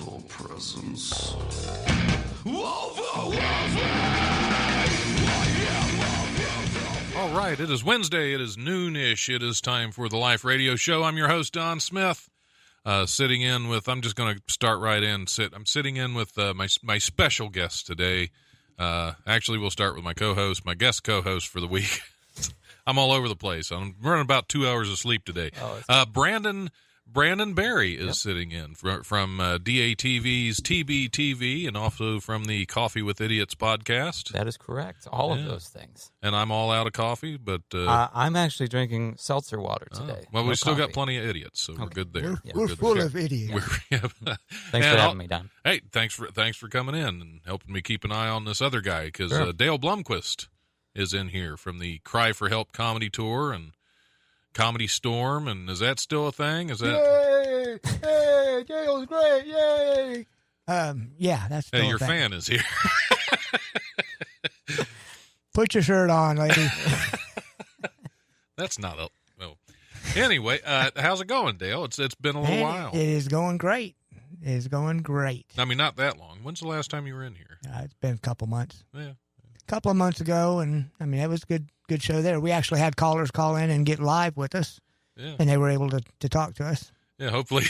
physical presence. All right, it is Wednesday. It is noonish. It is time for the Life Radio Show. I'm your host, Don Smith. Sitting in with, I'm just going to start right in. I'm sitting in with my special guest today. Actually, we'll start with my co-host, my guest co-host for the week. I'm all over the place. I'm running about 2 hours of sleep today. Brandon Barry is sitting in from DATV's TBTV and also from the Coffee with Idiots podcast. That is correct. All of those things. And I'm all out of coffee, but... I'm actually drinking seltzer water today. Well, no we still got coffee. plenty of idiots, so we're good there. We're full of idiots. Thanks for having me, Don. Hey, thanks for coming in and helping me keep an eye on this other guy, because Dale Blomquist is in here from the Cry for Help comedy tour and Comedy Storm, and is that still a thing? Is that? Yay! Hey, Dale's great! Yay! Yeah, that's still Hey, your a thing. fan is here. Put your shirt on, lady. That's not a. Well, anyway, how's it going, Dale? It's been a little while. It is going great. It is going great. I mean, not that long. When's the last time you were in here? It's been a couple months. Yeah. A couple of months ago, and I mean, it was a good show there. We actually had callers call in and get live with us, and they were able to talk to us. Yeah, hopefully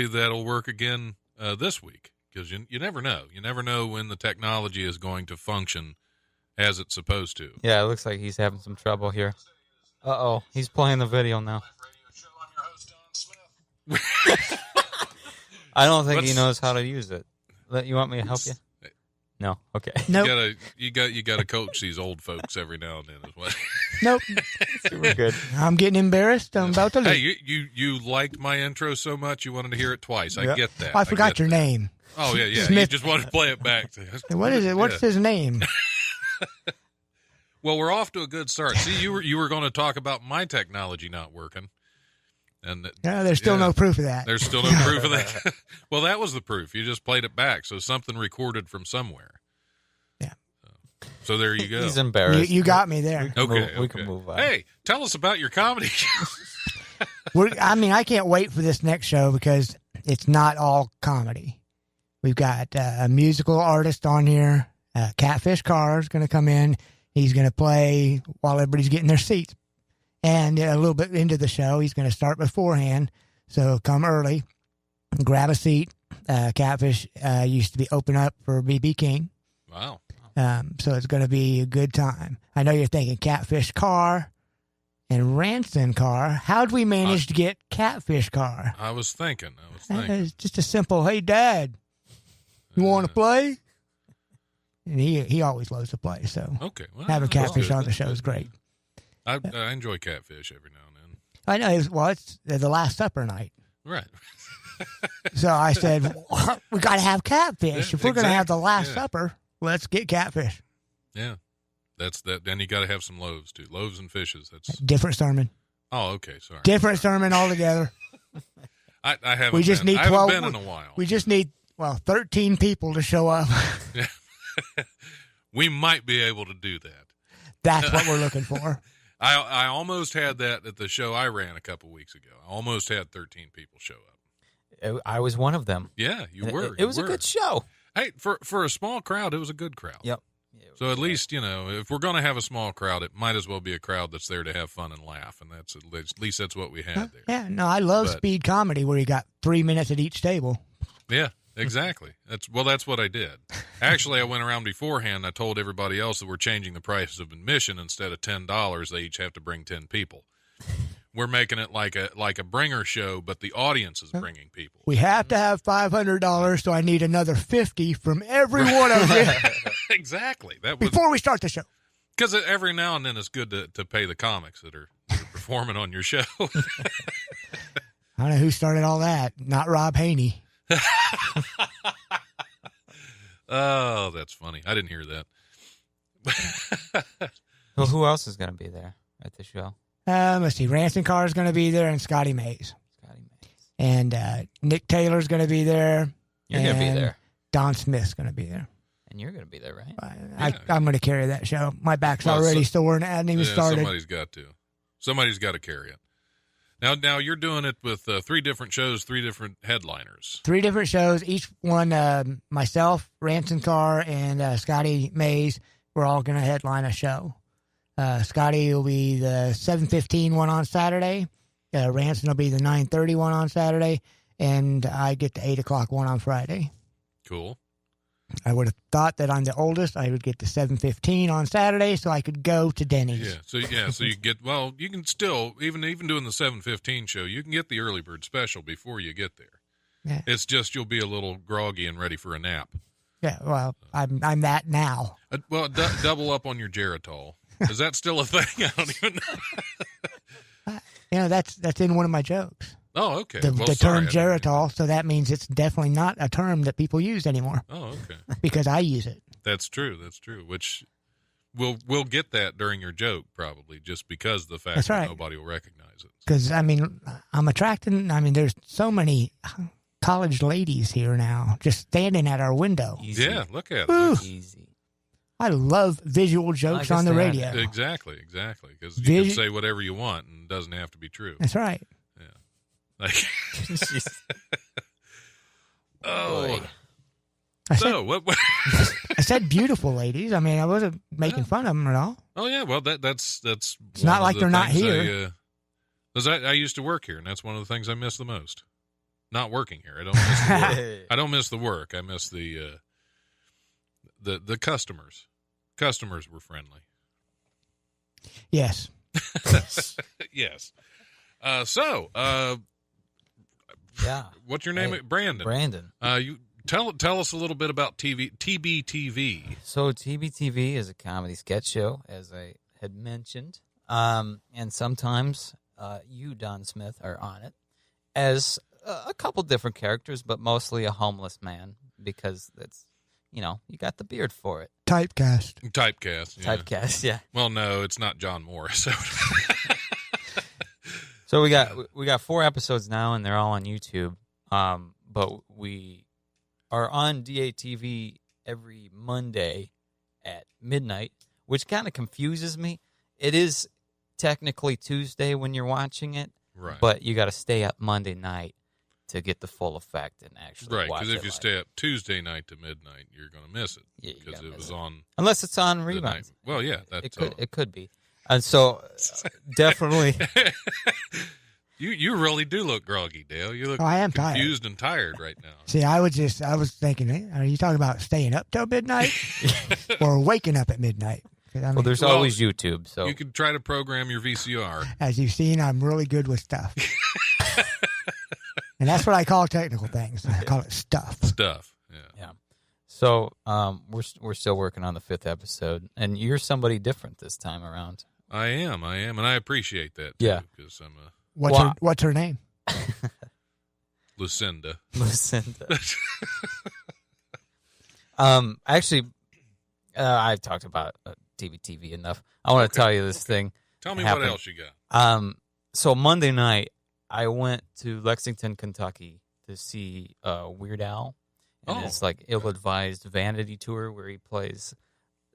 that'll work again this week, because you never know. You never know when the technology is going to function as it's supposed to. Yeah, it looks like he's having some trouble here. Uh-oh, he's playing the video now. I don't think he knows how to use it. You want me to help you? No. Okay. Nope. You got to coach these old folks every now and then as well. Nope. Super good. I'm getting embarrassed. I'm about to leave. Hey, you liked my intro so much you wanted to hear it twice. I get that. I forgot your name. Oh yeah. Smith. You just wanted to play it back. What is it? What's his name? Well, we're off to a good start. See, you were going to talk about my technology not working. And there's still no proof of that. There's still no proof of that. Well, that was the proof. You just played it back, so something recorded from somewhere. Yeah. So there you go. He's embarrassed. You got me there. We can move on. Hey, tell us about your comedy show. I can't wait for this next show because it's not all comedy. We've got a musical artist on here. Catfish Carr is going to come in. He's going to play while everybody's getting their seats. And a little bit into the show, he's going to start beforehand. So come early, grab a seat. Catfish used to be open up for B.B. King. Wow. So it's going to be a good time. I know you're thinking Catfish Carr and Ranson Carr. How'd we manage to get Catfish Carr? I was thinking. It's just a simple, hey, Dad, you want to play? And he always loves to play. So having Catfish on the show is great. I enjoy Catfish every now and then. I know. It's the Last Supper night. Right. So I said, we got to have Catfish. If we're going to have the Last Supper, let's get Catfish. Yeah. That's that. Then you got to have some loaves, too. Loaves and fishes. That's different sermon. Oh, okay. Sorry. Different sermon altogether. I haven't we just been. need I 12. haven't been in a while. We just need, 13 people to show up. We might be able to do that. That's what we're looking for. I almost had that at the show I ran a couple weeks ago. I almost had 13 people show up. I was one of them. Yeah, you were. It was a good show. Hey, for a small crowd, it was a good crowd. Yep. So at least, if we're going to have a small crowd, it might as well be a crowd that's there to have fun and laugh, and that's at least that's what we had there. Yeah, no, I love speed comedy where you got 3 minutes at each table. Yeah, exactly. That's what I did. Actually, I went around beforehand. I told everybody else that we're changing the prices of admission. Instead of $10, they each have to bring 10 people. We're making it like a bringer show, but the audience is bringing people. We have to have $500, so I need another $50 from every one of you. Exactly. Before we start the show. Because every now and then it's good to pay the comics that are performing on your show. I don't know who started all that. Not Rob Haney. Oh, that's funny. I didn't hear that. Well, who else is going to be there at the show? Let's see. Ranson Carr is going to be there, and Scotty Mays. And Nick Taylor's going to be there. You're going to be there. Don Smith's going to be there. And you're going to be there, right? I'm going to carry that show. My back's already sore and I hadn't even started. Somebody's got to carry it. Now you're doing it with 3 different shows, 3 different headliners. 3 different shows. Each one, myself, Ransom Carr, and Scotty Mays, we're all going to headline a show. Scotty will be the 7:15 one on Saturday. Ransom will be the 9:30 one on Saturday. And I get the 8 o'clock one on Friday. Cool. I would have thought that I'm the oldest. I would get the 7:15 on Saturday so I could go to Denny's. So you get, well, you can still, even doing the 7:15 show, you can get the early bird special before you get there. Yeah. It's just you'll be a little groggy and ready for a nap. Yeah, well, I'm that now. Double up on your Geritol. Is that still a thing? I don't even know. That's in one of my jokes. Oh, okay. The term Geritol, so that means it's definitely not a term that people use anymore. Oh, okay. Because I use it. That's true. Which we'll get that during your joke probably, just because of the fact that nobody will recognize it. Because I'm attracting. There's so many college ladies here now, just standing at our window. Easy. Yeah, look at Ooh. it. Easy. I love visual jokes on the radio. Exactly. Because you can say whatever you want and it doesn't have to be true. That's right. Like, oh, what? I said beautiful ladies. I wasn't making fun of them at all. Oh yeah, well that's. It's not like they're not here. I used to work here, and that's one of the things I miss the most. Not working here, I don't miss the work. I don't miss the work. I miss the customers. Customers were friendly. Yes. Yes. Yeah. What's your name? Hey, Brandon. You tell us a little bit about TBTV. So TBTV is a comedy sketch show, as I had mentioned, and sometimes you, Don Smith, are on it as a couple different characters, but mostly a homeless man because that's you got the beard for it. Typecast. Yeah. Typecast. Yeah. Well, no, it's not John Morris. So we got 4 episodes now, and they're all on YouTube. But we are on DATV every Monday at midnight, which kind of confuses me. It is technically Tuesday when you're watching it, right? But you got to stay up Monday night to get the full effect and actually watch it. Because if you stay up Tuesday night to midnight, you're going to miss it. Yeah, because it was on. Unless it's on reruns. Well, yeah, it could be. And so, definitely. You really do look groggy, Dale. You look I am confused and tired right now. See, I was thinking, hey, are you talking about staying up till midnight or waking up at midnight? There's always YouTube. So you could try to program your VCR. As you've seen, I'm really good with stuff. And that's what I call technical things. I call it stuff. Stuff, yeah. So we're still working on the 5th episode, and you're somebody different this time around. I am, and I appreciate that. Too, yeah, because I'm a. What's her name? Lucinda. Actually, I've talked about TBTV enough. I want to tell you this thing. Tell me happened. What else you got. So Monday night, I went to Lexington, Kentucky to see Weird Al. And it's like ill-advised vanity tour where he plays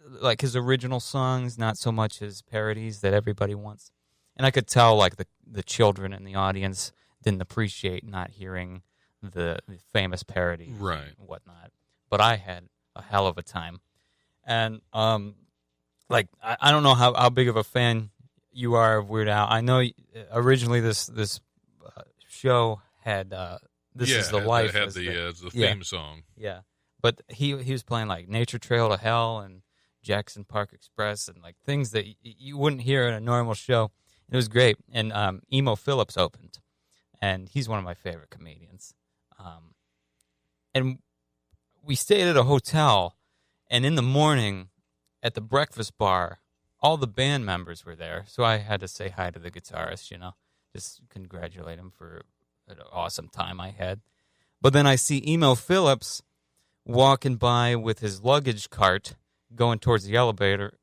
like his original songs, not so much his parodies that everybody wants. And I could tell like the children in the audience didn't appreciate not hearing the famous parodies and whatnot. But I had a hell of a time. And like I don't know how big of a fan you are of Weird Al. I know originally this show had This Is the Life. It had the theme song. Yeah. But he was playing like Nature Trail to Hell and Jackson Park Express and like things that you wouldn't hear in a normal show. It was great. And Emo Phillips opened. And he's one of my favorite comedians. And we stayed at a hotel. And in the morning at the breakfast bar, all the band members were there. So I had to say hi to the guitarist, just congratulate him for an awesome time I had. But then I see Emo Phillips walking by with his luggage cart going towards the elevator,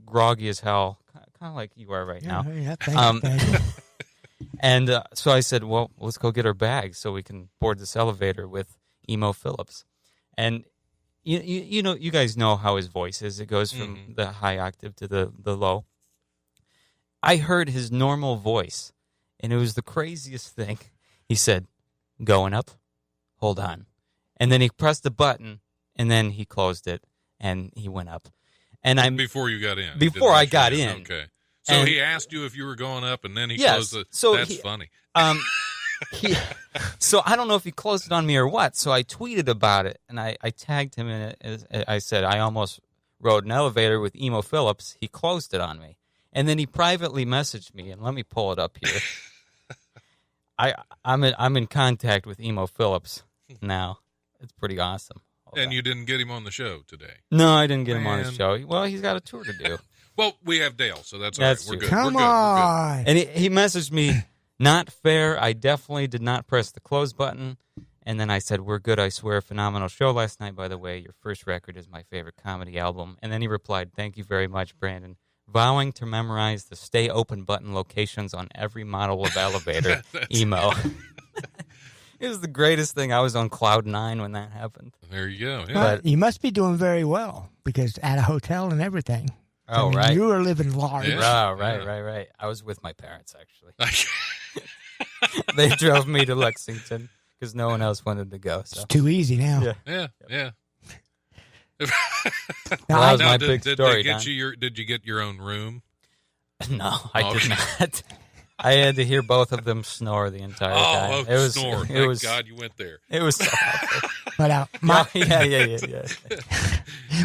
groggy as hell, kind of like you are right now. Yeah, thank you. And so I said, well, let's go get our bags so we can board this elevator with Emo Phillips. And you guys know how his voice is. It goes from the high octave to the low. I heard his normal voice And it was the craziest thing. He said, going up, hold on. And then he pressed the button, and then he closed it, and he went up. And before you got in. Before I got in. Okay. So and, he asked you if you were going up, and then he yes, closed it. So that's funny. So I don't know if he closed it on me or what. So I tweeted about it, and I tagged him in it. I said, I almost rode an elevator with Emo Phillips. He closed it on me. And then he privately messaged me, and let me pull it up here. I'm in contact with Emo Phillips now. It's pretty awesome. And you didn't get him on the show today? No, I didn't get him on the show. Well, he's got a tour to do. Well, we have Dale, so that's all right. We're true. good. Come We're on. And he messaged me, not fair. I definitely did not press the close button. And then I said, we're good, I swear. Phenomenal show last night, by the way. Your first record is my favorite comedy album. And then he replied, thank you very much, Brandon. Vowing to memorize the stay open button locations on every model of elevator. Emo. It was the greatest thing. I was on cloud 9 when that happened. There you go. Yeah. But you must be doing very well because at a hotel and everything. Oh, I mean, right. You were living large. Yeah. Oh, right. I was with my parents, actually. They drove me to Lexington because no one else wanted to go. So. It's too easy now. Yeah. Well, that was my did, big did story, They get Don. did you get your own room? No, I did not. I had to hear both of them snore the entire time. It was snore. It was, Thank God you went there. It was so awful. But Yeah.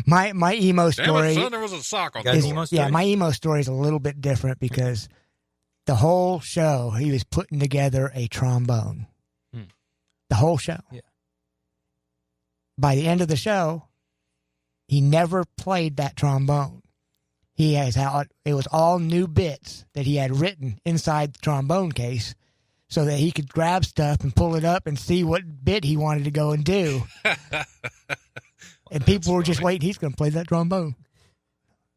my emo Damn story. it, son, there was a sock on Got the an door. emo Yeah, story? my emo story is a little bit different because the whole show he was putting together a trombone. The whole show. Yeah. By the end of the show, he never played that trombone. It was all new bits that he had written inside the trombone case so that he could grab stuff and pull it up and see what bit he wanted to go and do. And people were just waiting. He's going to play that trombone.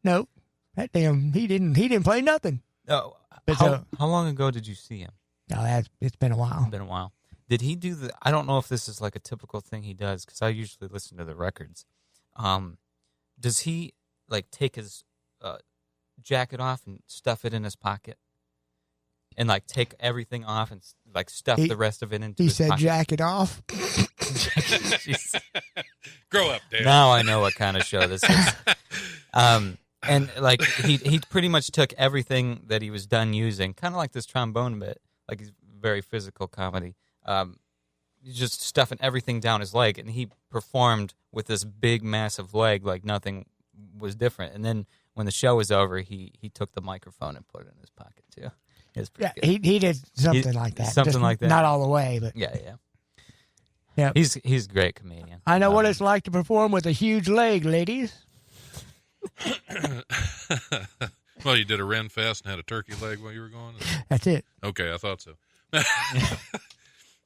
No, he didn't play nothing. Oh, But how long ago did you see him? No, it's been a while. It's been a while. Did he do the? I don't know if this is like a typical thing he does because I usually listen to the records. Does he like take his jacket off and stuff it in his pocket, and like take everything off and like stuff the rest of it into his pocket? He said, "Jacket off." Grow up, Dale. Now I know what kind of show this is. And like he pretty much took everything that he was done using, kind of like this trombone bit, like he's very physical comedy. He's just stuffing everything down his leg, and he performed with this big, massive leg like nothing was different. And then when the show was over, he took the microphone and put it in his pocket too. It was pretty good. He did something like that. Something Just like that. Not all the way, but Yeah. yeah. He's a great comedian. I know what it's like to perform with a huge leg, ladies. Well, you did a Ren Fest and had a turkey leg while you were gone? That's it. Okay, I thought so.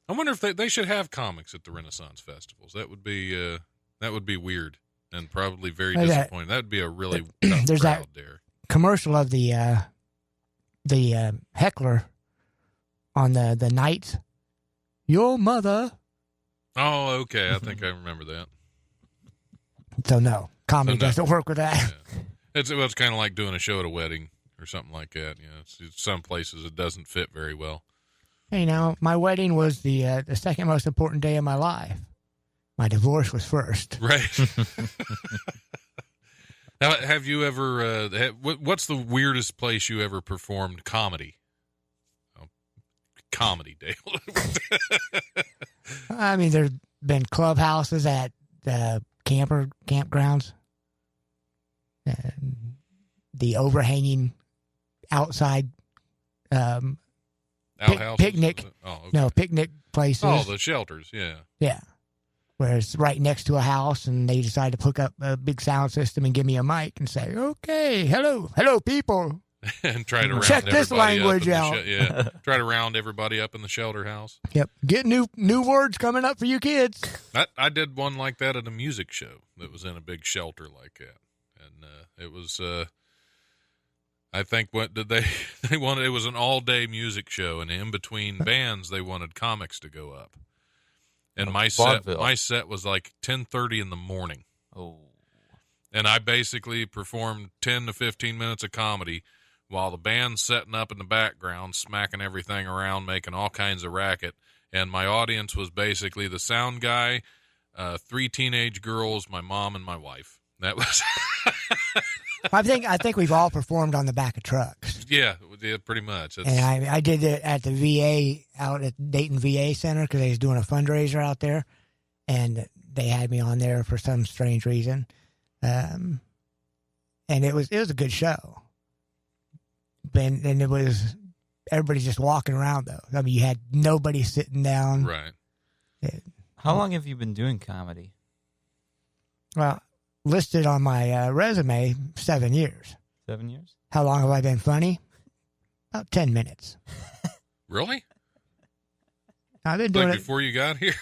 I wonder if they should have comics at the Renaissance festivals. That would be weird and probably very disappointing. That would be a really tough there's crowd that there. Commercial of the heckler on the night. Your mother. Oh, okay. I think I remember that. So no, comedy doesn't work with that. Yeah. It's kind of like doing a show at a wedding or something like that. You know, it's some places it doesn't fit very well. You know, my wedding was the second most important day of my life. My divorce was first. Right. Now, have you ever? What's the weirdest place you ever performed comedy? Oh, comedy, Dale. I mean, there's been clubhouses at campgrounds. The overhanging outside Outhouses? picnic. Oh, okay. No, picnic places. Oh, the shelters. Yeah. Yeah. Where it's right next to a house, and they decide to hook up a big sound system and give me a mic and say, "Okay, hello, people." And try to round Check this everybody up language in the out. yeah. Try to round everybody up in the shelter house. Yep. Get new words coming up for you kids. I did one like that at a music show that was in a big shelter like that, and it was. I think what did they wanted? It was an all-day music show, and in between bands, they wanted comics to go up. And my set was like 10:30 in the morning. Oh. And I basically performed 10 to 15 minutes of comedy while the band's setting up in the background, smacking everything around, making all kinds of racket. And my audience was basically the sound guy, 3 teenage girls, my mom, and my wife. That was. I think we've all performed on the back of trucks. Yeah, pretty much. And I did it at the VA out at Dayton VA Center because they was doing a fundraiser out there, and they had me on there for some strange reason, and it was a good show. And it was everybody's just walking around though. I mean, you had nobody sitting down. Right. How long have you been doing comedy? Well, listed on my resume, 7 years. 7 years? How long have I been funny? About 10 minutes. Really? I've been doing like it before you got here.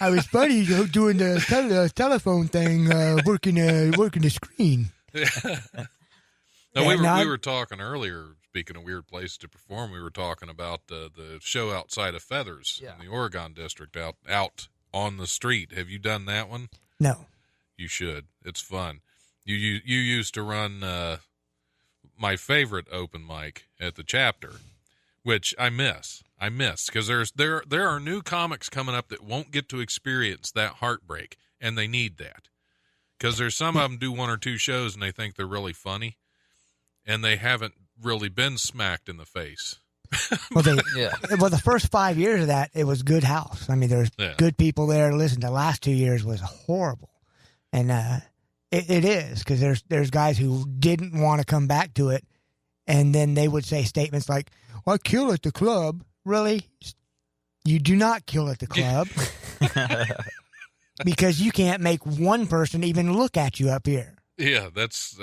I was funny doing the telephone thing, working the screen. No, we were talking earlier. Speaking of weird places to perform, we were talking about the show outside of Feathers in the Oregon district out on the street. Have you done that one? No. You should. It's fun. You used to run my favorite open mic at the chapter, which I miss because there are new comics coming up that won't get to experience that heartbreak, and they need that because there's some of them do 1 or 2 shows and they think they're really funny, and they haven't really been smacked in the face. Well, the first 5 years of that, it was good house. I mean, there's good people there to listen. The last 2 years was horrible, and it is because there's guys who didn't want to come back to it, and then they would say statements like, "Well, I kill at the club." Really, you do not kill at the club because you can't make one person even look at you up here. Yeah, that's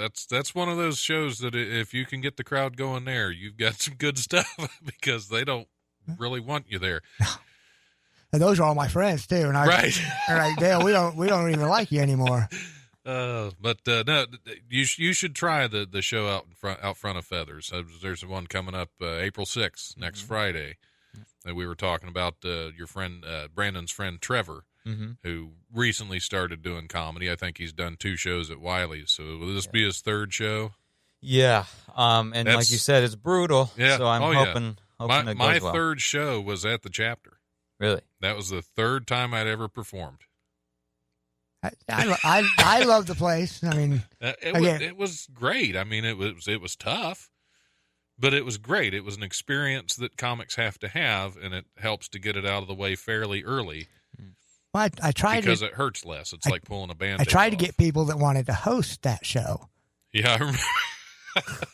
one of those shows that if you can get the crowd going there, you've got some good stuff because they don't really want you there. And those are all my friends too. And right, all right, Dale, we don't even like you anymore. But no, you should try the show out front of Feathers. There's one coming up April 6th, next Friday. That we were talking about your friend Brandon's friend Trevor. Who recently started doing comedy. I think he's done 2 shows at Wiley's. So will this be his 3rd show? Yeah. And like you said, it's brutal. Yeah. So I'm hoping it my goes well. 3rd show was at the chapter. Really? That was the 3rd time I'd ever performed. I love the place. I mean, it was great. I mean, it was tough, but it was great. It was an experience that comics have to have, and it helps to get it out of the way fairly early. Well, I tried because it hurts less. It's like pulling a Band-Aid I tried off. to get people that wanted to host that show. Yeah, I remember.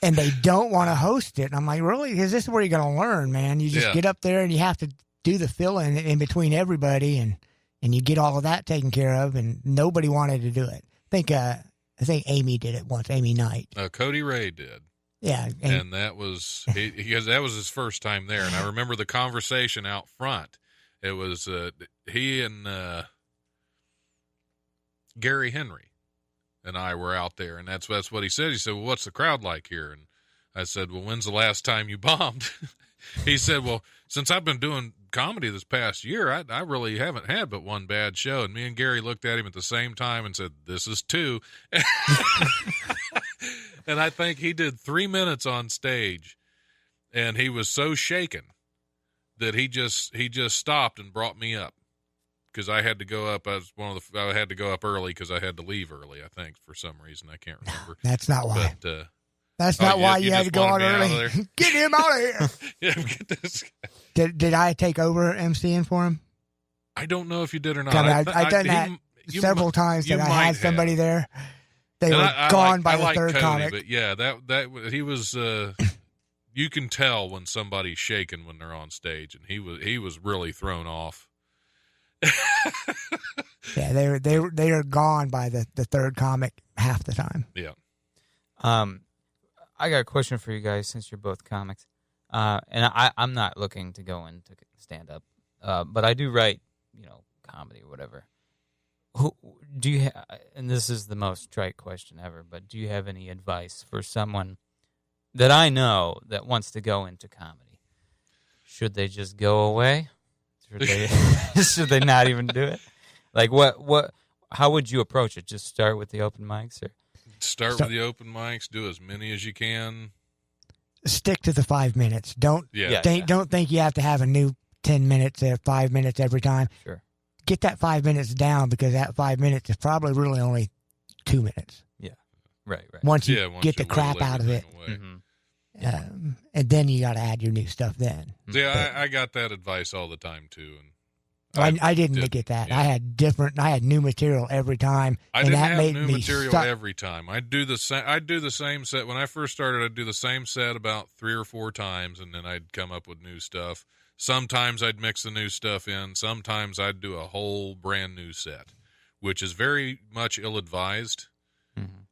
And they don't want to host it. And I'm like, really? Because this is where you're going to learn, man. You just get up there and you have to do the fill-in in between everybody, and you get all of that taken care of, and nobody wanted to do it. I think Amy did it once, Amy Knight. Cody Ray did. Yeah. And that was because that was his first time there. And I remember the conversation out front. It was he and Gary Henry and I were out there, and that's what he said. He said, "Well, what's the crowd like here?" And I said, "Well, when's the last time you bombed?" He said, "Well, since I've been doing comedy this past year, I really haven't had but one bad show." And me and Gary looked at him at the same time and said, "This is 2." And I think he did 3 minutes on stage, and he was so shaken that he just stopped and brought me up because I had to go up. I had to go up early because I had to leave early. I think for some reason I can't remember. That's not why. But, that's not why you had to go on early. Get him out of here. Yeah, get this guy. Did I take over emceeing for him? I don't know if you did or not. I've done that several times. That I had somebody there. They were gone by the third Cody, comic. But yeah, that he was. You can tell when somebody's shaking when they're on stage, and he was really thrown off. Yeah, they are gone by the third comic half the time. Yeah. I got a question for you guys since you're both comics, and I'm not looking to go into stand up, but I do write, comedy or whatever. Who do you? And this is the most trite question ever, but do you have any advice for someone that I know that wants to go into comedy? Should they just go away? Should they not even do it? Like what? How would you approach it? Just start with the open mics, or Start with the open mics. Do as many as you can. Stick to the 5 minutes. Don't think you have to have a new 10 minutes or 5 minutes every time. Sure. Get that 5 minutes down, because that 5 minutes is probably really only 2 minutes. Yeah. Right. Once you get the crap out of it. And then you got to add your new stuff then. Yeah, I got that advice all the time too. And I didn't get that. Yeah. I had new material every time. I didn't have new material every time. I'd do the same set. When I first started, I'd do the same set about 3 or 4 times, and then I'd come up with new stuff. Sometimes I'd mix the new stuff in. Sometimes I'd do a whole brand new set, which is very much ill-advised. Mm-hmm.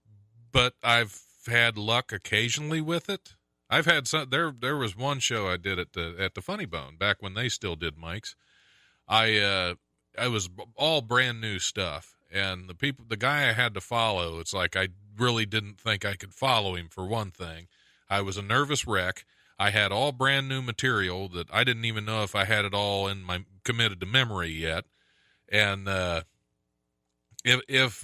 But I've had luck occasionally with it. I've had some. There was one show I did at the Funny Bone back when they still did mics. I was all brand new stuff, and the guy I had to follow, it's like I really didn't think I could follow him. For one thing, I was a nervous wreck. I had all brand new material that I didn't even know if I had it all in my committed to memory yet. And if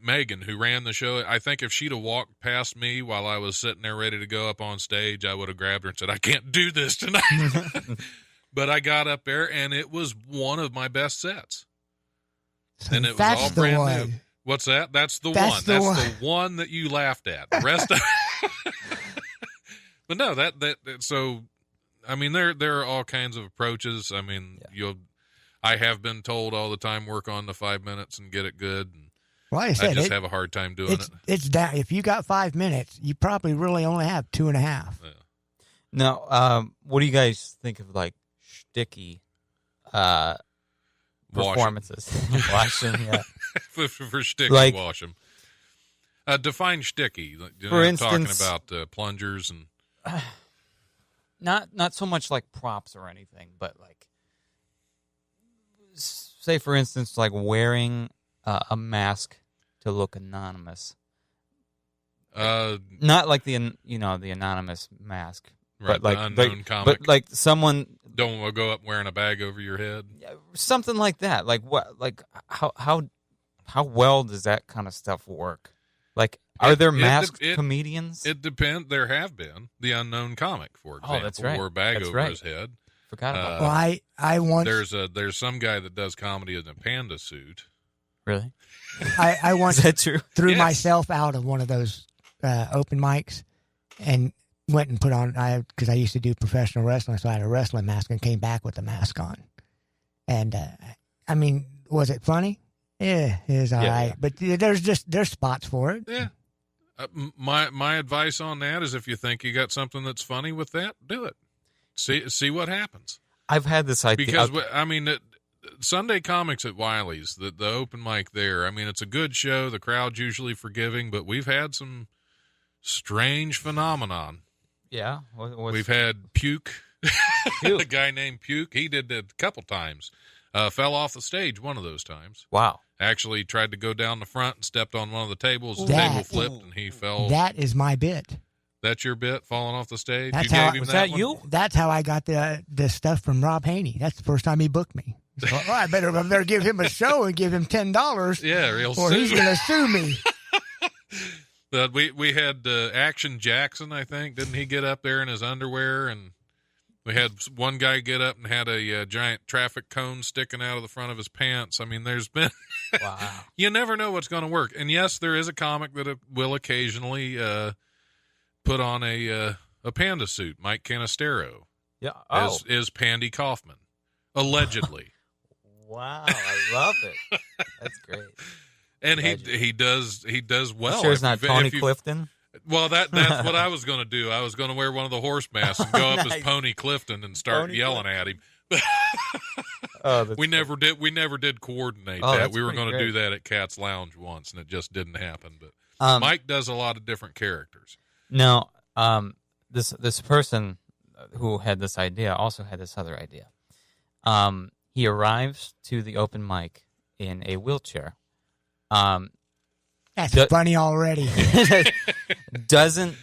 Megan, who ran the show, I think if she'd have walked past me while I was sitting there ready to go up on stage, I would have grabbed her and said, "I can't do this tonight." But I got up there, and it was one of my best sets. So and it was all brand new. What's that? That's the one. That's the one that you laughed at. The rest of But no, so, I mean, there are all kinds of approaches. I mean, I have been told all the time, work on the 5 minutes and get it good. And like I said, I just have a hard time doing it. It's down. If you got 5 minutes, you probably really only have 2.5. Yeah. Now, what do you guys think of, like, shticky performances? Washing, yeah. for shticky, like, wash them. Define shticky. For instance, talking about plungers and not so much like props or anything, but like, say for instance, like wearing a mask to look anonymous. Not like the anonymous mask. Right, but like unknown comic. But like someone don't go up wearing a bag over your head. Something like that. Like what? Like how well does that kind of stuff work? Like, are there masked comedians? It depends. There have been the unknown comic, for example, that's right. wore a bag over his head. Forgot about that. Well, I once there's some guy that does comedy in a panda suit. Really? I once Is that true? threw myself out of one of those open mics and went and put on, because I used to do professional wrestling, so I had a wrestling mask and came back with the mask on. And, I mean, was it funny? Yeah, it was all right. But there's spots for it. Yeah. My advice on that is, if you think you got something that's funny with that, do it. See what happens. I've had this idea. Because, I mean, Sunday Comics at Wiley's, the open mic there, I mean, it's a good show. The crowd's usually forgiving, but we've had some strange phenomenon. Yeah. We've had Puke. A guy named Puke. He did it a couple times. Fell off the stage one of those times. Wow. Actually tried to go down the front and stepped on one of the tables. The table flipped and he fell. That is my bit. That's your bit, falling off the stage? That's you? That's how I got the stuff from Rob Haney. That's the first time he booked me. So, I better give him a show and give him $10. Yeah, or he's going to sue me. We had Action Jackson, I think. Didn't he get up there in his underwear? And we had one guy get up and had a giant traffic cone sticking out of the front of his pants. I mean, there's been... Wow. You never know what's going to work. And yes, there is a comic that will occasionally put on a panda suit. Mike Canistero is Pandy Kaufman, allegedly. Wow, I love it. That's great. And he does well. I'm sure it's not Tony Clifton. Well, that's what I was going to do. I was going to wear one of the horse masks and go up as Pony Clifton and start yelling at him. We never did coordinate that. We were going to do that at Cat's Lounge once, and it just didn't happen. But Mike does a lot of different characters. No, this person who had this idea also had this other idea. He arrives to the open mic in a wheelchair. That's funny already. Doesn't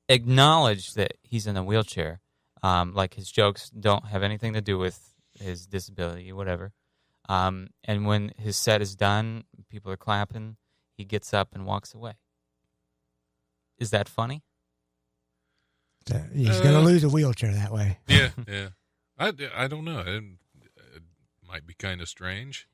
acknowledge that he's in a wheelchair. Like his jokes don't have anything to do with his disability or whatever. And when his set is done, people are clapping, he gets up and walks away. Is that funny? So he's going to lose a wheelchair that way. Yeah. I don't know. It might be kind of strange.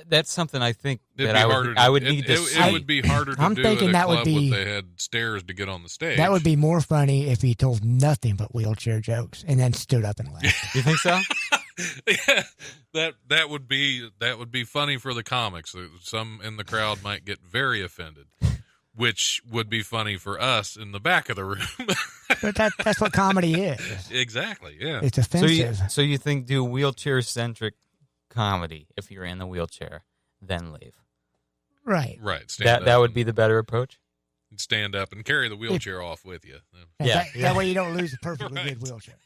That's something I think It'd that be harder I would to, need to see. It would be harder to I'm do thinking at a that club would be, where they had stairs to get on the stage. That would be more funny if he told nothing but wheelchair jokes and then stood up and laughed. You think so? Yeah, that would be funny for the comics. Some in the crowd might get very offended, which would be funny for us in the back of the room. But that's what comedy is. Exactly. Yeah. It's offensive. So you think do wheelchair-centric comedy if you're in the wheelchair, then leave. Right. That would be the better approach? Stand up and carry the wheelchair off with you. Yeah. That way you don't lose a perfectly Right. good wheelchair.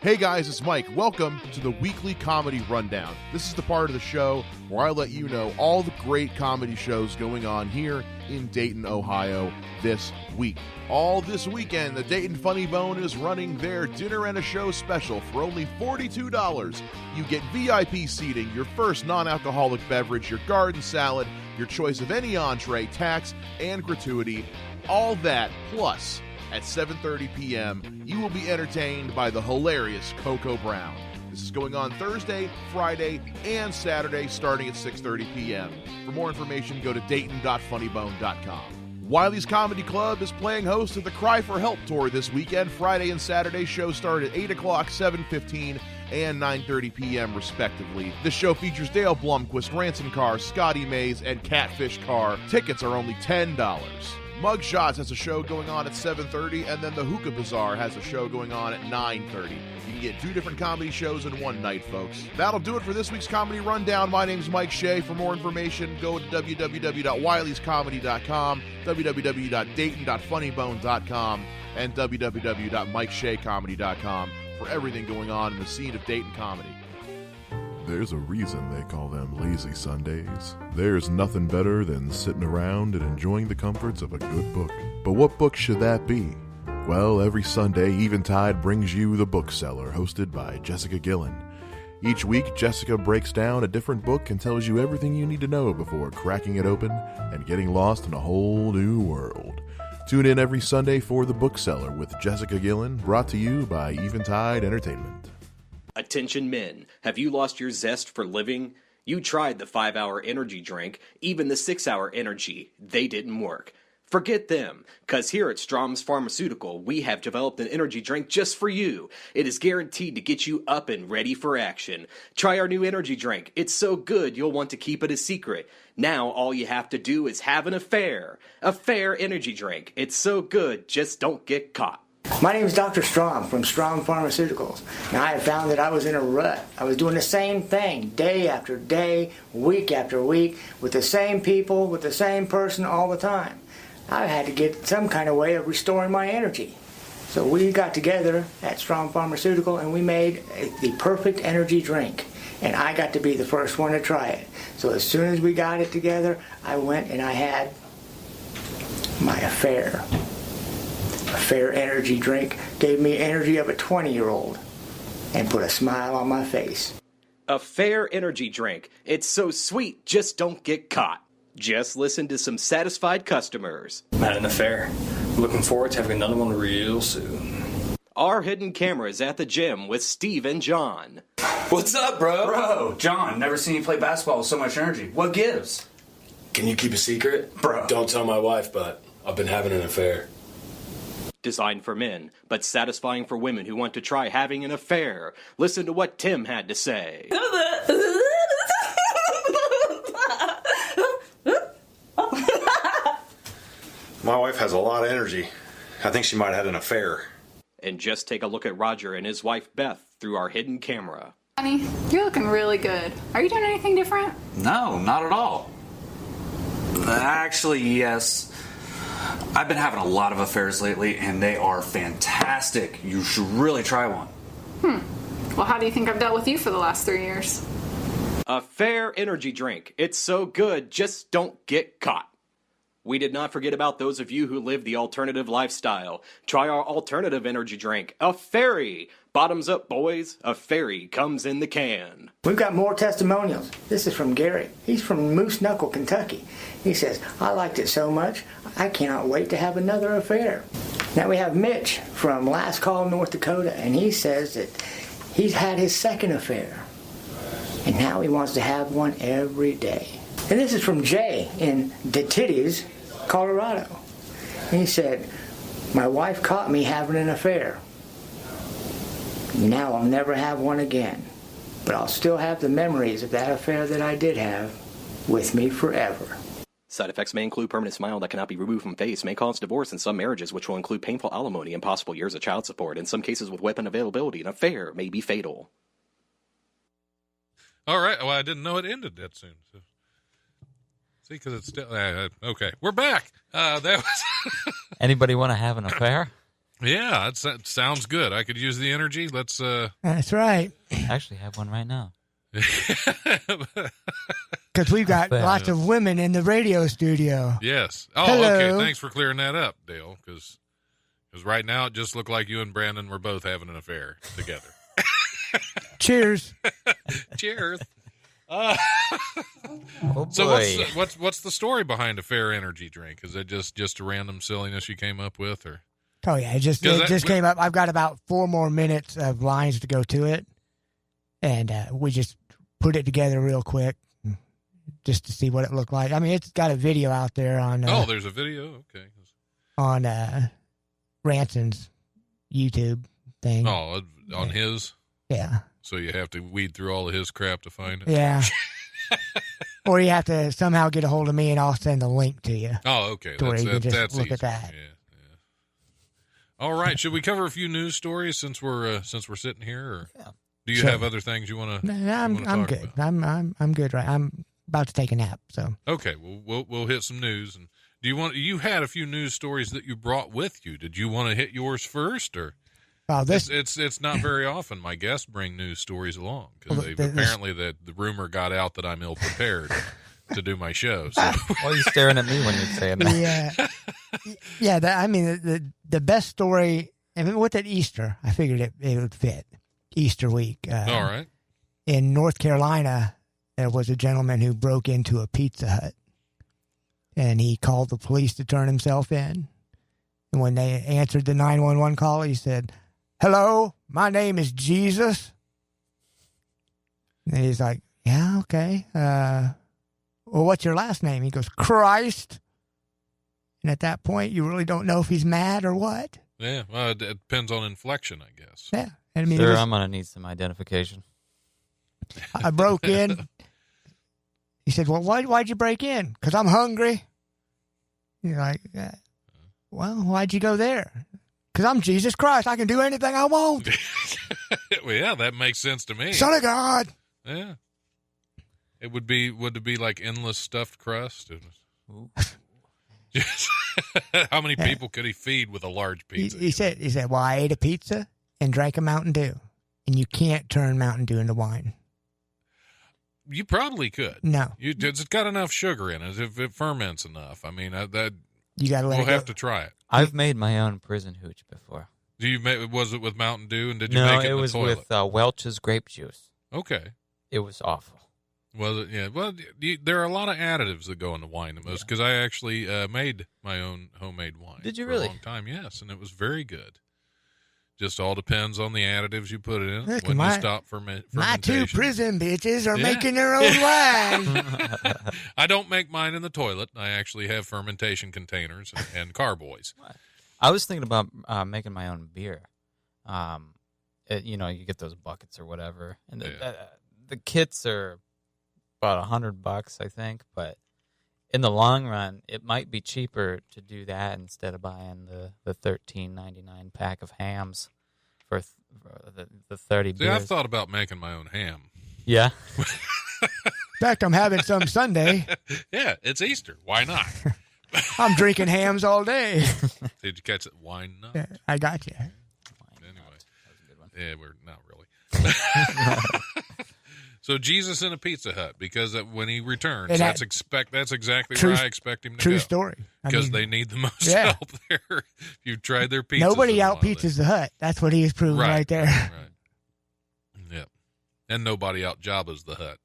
Hey guys, it's Mike. Welcome to the weekly comedy rundown. This is the part of the show where I let you know all the great comedy shows going on here in Dayton, Ohio this week. All this weekend, the Dayton Funny Bone is running their Dinner and a Show special for only $42. You get VIP seating, your first non-alcoholic beverage, your garden salad, your choice of any entree, tax, and gratuity. All that plus at 7:30 p.m., you will be entertained by the hilarious Coco Brown. This is going on Thursday, Friday, and Saturday starting at 6:30 p.m. For more information, go to dayton.funnybone.com. Wiley's Comedy Club is playing host to the Cry for Help tour this weekend. Friday and Saturday shows start at 8 o'clock, 7:15, and 9:30 p.m. respectively. This show features Dale Blomquist, Ransom Carr, Scotty Mays, and Catfish Carr. Tickets are only $10. Mugshots has a show going on at 7:30, and then the Hookah Bazaar has a show going on at 9:30. You can get two different comedy shows in one night, folks. That'll do it for this week's Comedy Rundown. My name's Mike Shea. For more information, go to www.wileyscomedy.com, www.dayton.funnybone.com, and www.mikesheacomedy.com for everything going on in the scene of Dayton comedy. There's a reason they call them lazy Sundays. There's nothing better than sitting around and enjoying the comforts of a good book. But what book should that be? Well, every Sunday, Eventide brings you The Bookseller, hosted by Jessica Gillen. Each week, Jessica breaks down a different book and tells you everything you need to know before cracking it open and getting lost in a whole new world. Tune in every Sunday for The Bookseller with Jessica Gillen, brought to you by Eventide Entertainment. Attention men, have you lost your zest for living? You tried the 5-hour energy drink, even the 6-hour energy. They didn't work. Forget them, because here at Strom's Pharmaceutical, we have developed an energy drink just for you. It is guaranteed to get you up and ready for action. Try our new energy drink. It's so good you'll want to keep it a secret. Now all you have to do is have an affair. A fair energy drink. It's so good, just don't get caught. My name is Dr. Strom from Strom Pharmaceuticals. Now, I have found that I was in a rut. I was doing the same thing day after day, week after week, with the same people, with the same person all the time. I had to get some kind of way of restoring my energy. So we got together at Strom Pharmaceutical and we made the perfect energy drink. And I got to be the first one to try it. So as soon as we got it together, I went and I had my affair. A fair energy drink gave me energy of a 20-year-old and put a smile on my face. A fair energy drink. It's so sweet, just don't get caught. Just listen to some satisfied customers. Had an affair. Looking forward to having another one real soon. Our hidden cameras at the gym with Steve and John. What's up, bro? Bro, John, never seen you play basketball with so much energy. What gives? Can you keep a secret? Bro. Don't tell my wife, but I've been having an affair. Designed for men, but satisfying for women who want to try having an affair. Listen to what Tim had to say. My wife has a lot of energy. I think she might have had an affair. And just take a look at Roger and his wife Beth through our hidden camera. Honey, you're looking really good. Are you doing anything different? No, not at all. Actually, yes. I've been having a lot of affairs lately, and they are fantastic. You should really try one. Well, how do you think I've dealt with you for the last 3 years? A fair energy drink. It's so good, just don't get caught. We did not forget about those of you who live the alternative lifestyle. Try our alternative energy drink, a Fairy. Bottoms up, boys. A fairy comes in the can. We've got more testimonials. This is from Gary. He's from Moose Knuckle, Kentucky. He says, I liked it so much, I cannot wait to have another affair. Now we have Mitch from Last Call, North Dakota, and he says that he's had his second affair, and now he wants to have one every day. And this is from Jay in the Titties, Colorado. He said, my wife caught me having an affair. Now I'll never have one again, but I'll still have the memories of that affair that I did have with me forever. Side effects may include permanent smile that cannot be removed from face, may cause divorce in some marriages, which will include painful alimony and possible years of child support. In some cases with weapon availability, an affair may be fatal. All right. Well, I didn't know it ended that soon. So. See, because it's still... okay, we're back. That was... Anybody want to have an affair? Yeah, that sounds good. I could use the energy. Let's... That's right. I actually have one right now. Because we've got lots of women in the radio studio. Yes. Oh, Hello. okay. Thanks for clearing that up, Dale, because right now it just looked like you and Brandon were both having an affair together. Cheers. Cheers. Oh, So boy. what's the story behind a fair energy drink? Is it just a random silliness you came up with, or? Oh, yeah. It just came up. I've got about 4 more minutes of lines to go to it. And we just put it together real quick just to see what it looked like. I mean, it's got a video out there on... there's a video? Okay. On Ranson's YouTube thing. Oh, on his? Yeah. So you have to weed through all of his crap to find it? Yeah. Or you have to somehow get a hold of me and I'll send the link to you. Oh, okay. To where you can just that's look easy. at that. Yeah. All right. Should we cover a few news stories since we're sitting here? Or do you have other things you want to? No, I'm good. About? I'm good. Right. I'm about to take a nap. So okay. Well, we'll hit some news. And you had a few news stories that you brought with you? Did you want to hit yours first, or? Well, it's not very often my guests bring news stories along because apparently the rumor got out that I'm ill prepared to do my show. So. Why are you staring at me when you're saying that? Yeah. The best story. I mean, with that Easter, I figured it would fit. Easter week. All right. In North Carolina, there was a gentleman who broke into a Pizza Hut, and he called the police to turn himself in. And when they answered the 911 call, he said, "Hello, my name is Jesus." And he's like, "Yeah, okay. Well, what's your last name?" He goes, "Christ." And at that point, you really don't know if he's mad or what. Yeah, well, it depends on inflection, I guess. Yeah. I mean, sir, I'm going to need some identification. I broke in. He said, "Well, why'd you break in?" "Because I'm hungry." You're like, "Well, why'd you go there?" "Because I'm Jesus Christ. I can do anything I want." Well, yeah, that makes sense to me. Son of God. Yeah. Would it be like endless stuffed crust? How many people could he feed with a large pizza? He said, "Well, I ate a pizza and drank a Mountain Dew, and you can't turn Mountain Dew into wine." You probably could. No, it's got enough sugar in it. If it ferments enough, I mean, that you got to let we'll it have go. to try it. I've made my own prison hooch before. Was it with Mountain Dew, and did you No, make it in the was toilet? with Welch's grape juice. Okay. It was awful. Was it? Yeah. Well, there are a lot of additives that go into wine in most, because I actually made my own homemade wine. Did you for really? a long time, yes, and it was very good. Just all depends on the additives you put in Look, when my- you stop fermentation. My 2 prison bitches are Yeah. making their own wine. I don't make mine in the toilet. I actually have fermentation containers and carboys. I was thinking about making my own beer. You get those buckets or whatever, and the kits are about $100, I think. But in the long run, it might be cheaper to do that instead of buying the $13.99 pack of hams for the 30 See, beers. I've thought about making my own ham. Yeah. In fact, I'm having some Sunday. Yeah, it's Easter. Why not? I'm drinking hams all day. Did you catch it? Why not? Yeah, I got you. Anyway, yeah, we're not really. So Jesus in a Pizza Hut, because when he returns, And that's exactly true- where I expect him to True go. story. I Because mean, they need the most yeah. help there. If you've tried their pizza, nobody out pizzas the Hut. That's what he was proving right there. Right. Yeah, and nobody out Jabba's the Hut.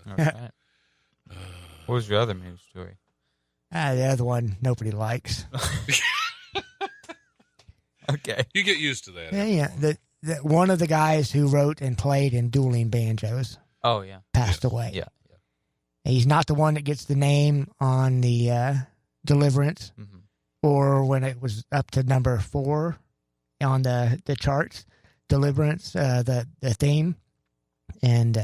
And, Right. What was your other news story? The other one nobody likes. Okay. you get used to that. Yeah. One of the guys who wrote and played in Dueling Banjos Oh, yeah. passed away. Yeah. He's not the one that gets the name on the Deliverance Mhm. or when it was up to number 4 on the charts. Deliverance, the theme. And,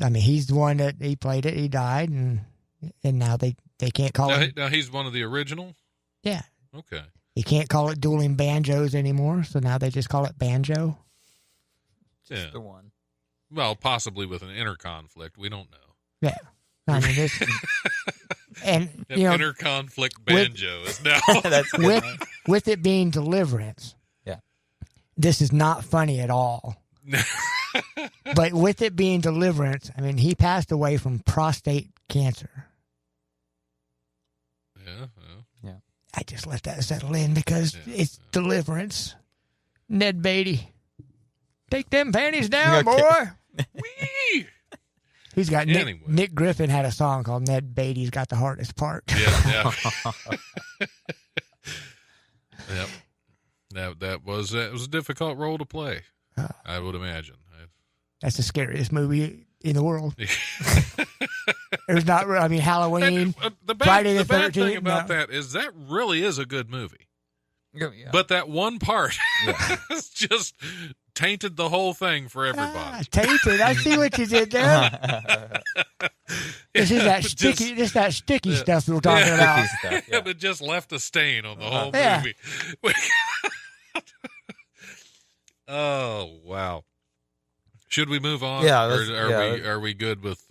I mean, he's the one that he played it. He died, and now they can't call it. Now he's one of the original? Yeah. Okay. You can't call it Dueling Banjos anymore, so now they just call it Banjo. Just the one. Well, possibly with an inner conflict. We don't know. Yeah. I mean, this. And, An you know, inner conflict banjo is now. That's good, man. with it being Deliverance. Yeah. This is not funny at all. But with it being Deliverance, I mean, he passed away from prostate cancer. Yeah. I just let that settle in because it's Deliverance. Ned Beatty. Take them panties down, Okay. boy. Whee! He's got Anyway. Nick Griffin had a song called Ned Beatty's Got the Hardest Part. Yeah. Yep. That was it was a difficult role to play. I would imagine. That's the scariest movie in the world. There's not. I mean, Halloween, Friday the 13th. The bad thing about no. that is that really is a good movie. Yeah. But that one part has just tainted the whole thing for everybody. Tainted. I see what you did there. This is that sticky. Just that sticky stuff we were talking about. Stuff, yeah. It just left a stain on the whole Yeah. movie. Oh wow! Should we move on? Yeah, Or are we good with?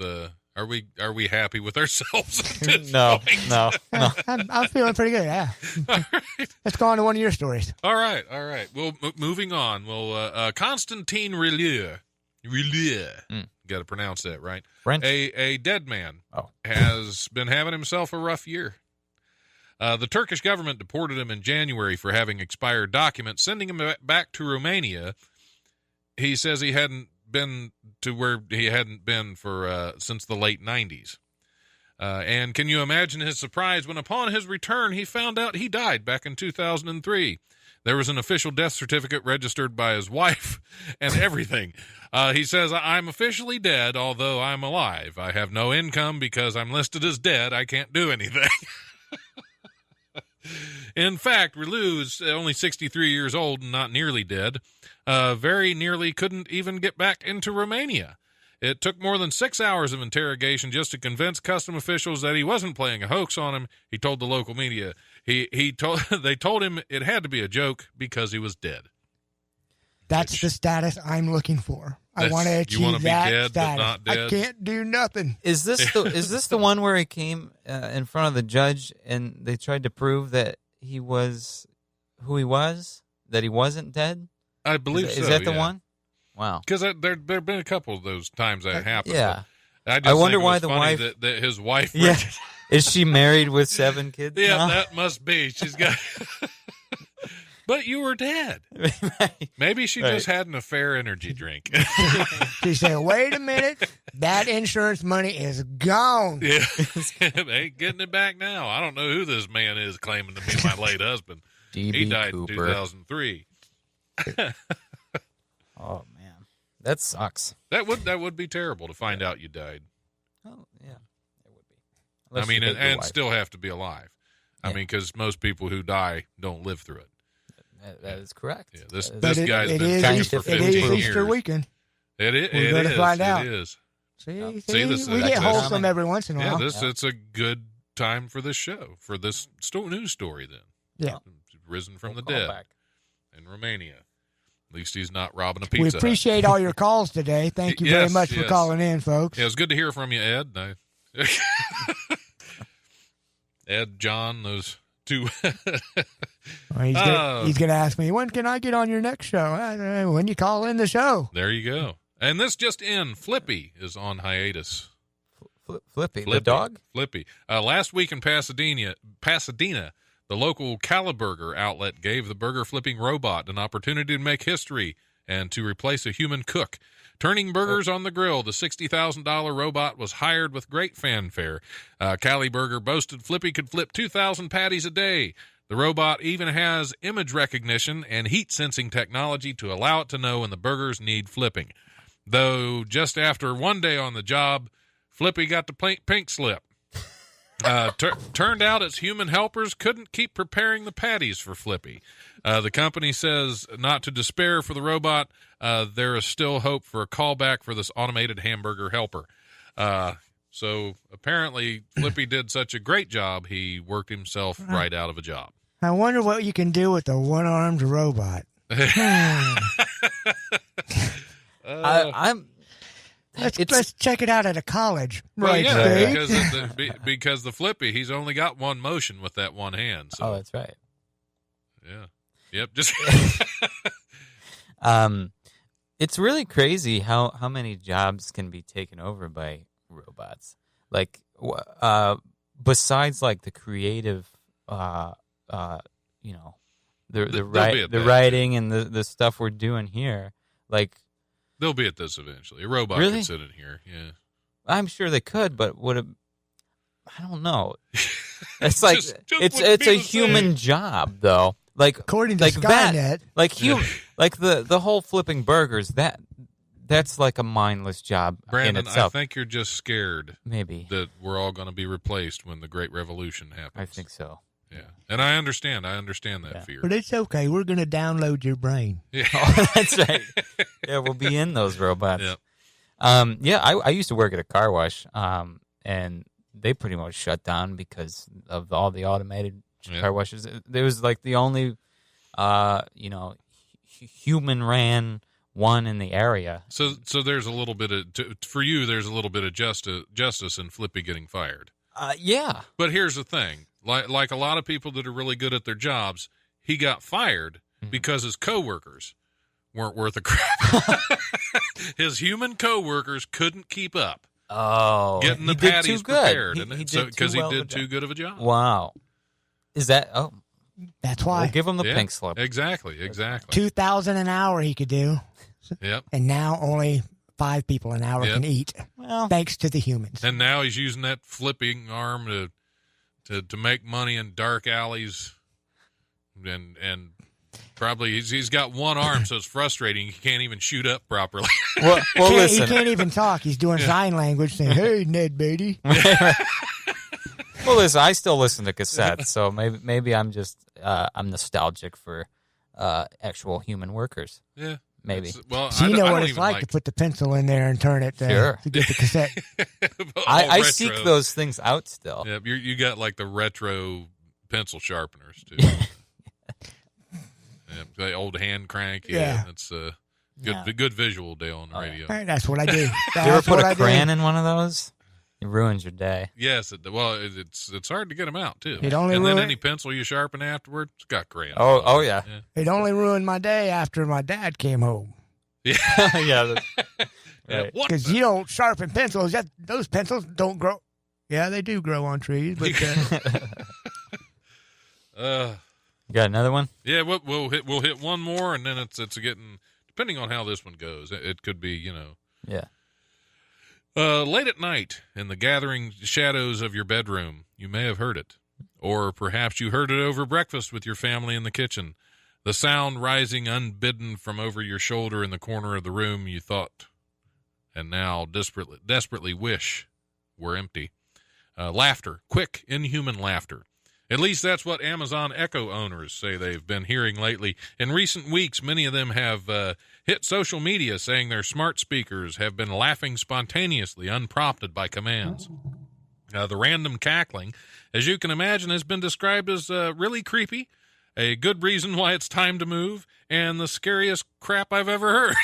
Are we happy with ourselves? At this No. Yeah, I'm feeling pretty good. Yeah. Let's go on to one of your stories. All right. Well, moving on. Well, Constantine Rillieux. Got to pronounce that right. French. A dead man has been having himself a rough year. The Turkish government deported him in January for having expired documents, sending him back to Romania. He says he hadn't been to where he hadn't been for since the late 90s. And can you imagine his surprise when upon his return he found out he died back in 2003. There was an official death certificate registered by his wife and everything. He says, I'm officially dead, although I'm alive. I have no income because I'm listed as dead. I can't do anything. In fact, Rillou's only 63 years old and not nearly dead. Very nearly couldn't even get back into Romania. It took more than 6 hours of interrogation just to convince custom officials that he wasn't playing a hoax on him. He told the local media. They told him it had to be a joke because he was dead. That's the status I'm looking for. I want to achieve you wanna be that dead, but status. not dead? I can't do nothing. Is this the one where he came in front of the judge and they tried to prove that he was who he was, that he wasn't dead? I believe so. Is that the one? Wow. Because there have been a couple of those times that happened. Yeah. I wonder think it why was the funny wife. that his wife. Yeah. Is she married with 7 kids? Yeah, now? that must be. She's got. But you were dead. Maybe she just had an affair energy drink. She said, wait a minute. That insurance money is gone. Yeah. They ain't getting it back now. I don't know who this man is claiming to be my late husband. He died Cooper. in 2003. Oh, man. That sucks. That would be terrible to find out you died. Oh, yeah. It would be. Unless I mean, you hate your and wife. still have to be alive. I mean, because most people who die don't live through it. That is correct. Yeah, this But guy's it been is kicking Easter, for it 15 is years. Easter weekend. It is. We're going to find out. It is. See, this we is- get wholesome every once in a while. It's a good time for this show, for this news story. Then, Yeah, risen from the Call dead back. in Romania. At least he's not robbing a pizza. we Hut. appreciate all your calls today. Thank you very much for calling in, folks. Yeah, it was good to hear from you, Ed. Ed, John, those two. Well, he's gonna ask me, when can I get on your next show? When you call in the show. There you go. And this just in, Flippy is on hiatus. Flippy, the dog? Flippy. Last week in Pasadena, the local Caliburger outlet gave the burger flipping robot an opportunity to make history and to replace a human cook. Turning burgers on the grill, the $60,000 robot was hired with great fanfare. Caliburger boasted Flippy could flip 2,000 patties a day. The robot even has image recognition and heat sensing technology to allow it to know when the burgers need flipping. Though just after one day on the job, Flippy got the pink slip. Turned out its human helpers couldn't keep preparing the patties for Flippy. The company says not to despair for the robot. There is still hope for a callback for this automated hamburger helper. So apparently Flippy did such a great job, he worked himself right out of a job. I wonder what you can do with a one-armed robot. Let's check it out at a college. Well, right, yeah, because the Flippy, he's only got one motion with that one hand. So. Oh, that's right. Yeah. Yep. Just. It's really crazy how many jobs can be taken over by robots. Like, besides like the creative, the writing and the stuff we're doing here, like. They'll be at this eventually. A robot really? could sit in here. Yeah, I'm sure they could, but would it? I don't know. It's like just it's a human job, though. Like according to like Skynet, that, like like the whole flipping burgers. That's like a mindless job Brandon, in itself. I think you're just scared. Maybe that we're all going to be replaced when the Great Revolution happens. I think so. Yeah, and I understand that fear. But it's okay. We're going to download your brain. Yeah, oh, that's right. Yeah, we'll be in those robots. Yep. I used to work at a car wash, and they pretty much shut down because of all the automated car washes. There was like the only, human ran one in the area. So there's a little bit of for you. There's a little bit of justice in Flippy getting fired. Yeah. But here's the thing. Like a lot of people that are really good at their jobs, he got fired because his coworkers weren't worth a crap. His human coworkers couldn't keep up. Oh, getting the patties prepared, because he did too good of a job. Wow, is that? Oh, that's why. We'll give him the pink slip. Exactly. 2,000 an hour he could do. Yep. And now only 5 people an hour can eat. Well, thanks to the humans. And now he's using that flipping arm to make money in dark alleys, and probably he's got one arm, so it's frustrating. He can't even shoot up properly. Well, listen, he can't even talk. He's doing sign language, saying, "Hey, Ned Beatty." Well, listen, I still listen to cassettes, so maybe I'm just I'm nostalgic for actual human workers. Yeah. Maybe. Well, so you know what it's like to put the pencil in there and turn it to get the cassette. I seek those things out still. Yeah, you got like the retro pencil sharpeners too. The old hand crank. Yeah. It's good visual, Dale, on the radio. That's what I do. You ever put a crayon in one of those? It ruins your day. Yes. It's hard to get them out too. Then any pencil you sharpen afterward, it's got crayon. Oh yeah. It only ruined my day after my dad came home. Yeah. Yeah. Right. Because you don't sharpen pencils. Those pencils don't grow. Yeah, they do grow on trees, but. You got another one? Yeah, we'll hit one more, and then it's getting, depending on how this one goes, it could be, Yeah. Late at night, in the gathering shadows of your bedroom, you may have heard it. Or perhaps you heard it over breakfast with your family in the kitchen. The sound rising unbidden from over your shoulder in the corner of the room you thought, and now desperately wish were empty. Laughter, quick, inhuman laughter. At least that's what Amazon Echo owners say they've been hearing lately. In recent weeks, many of them have hit social media saying their smart speakers have been laughing spontaneously, unprompted by commands. The random cackling, as you can imagine, has been described as really creepy, a good reason why it's time to move, and the scariest crap I've ever heard.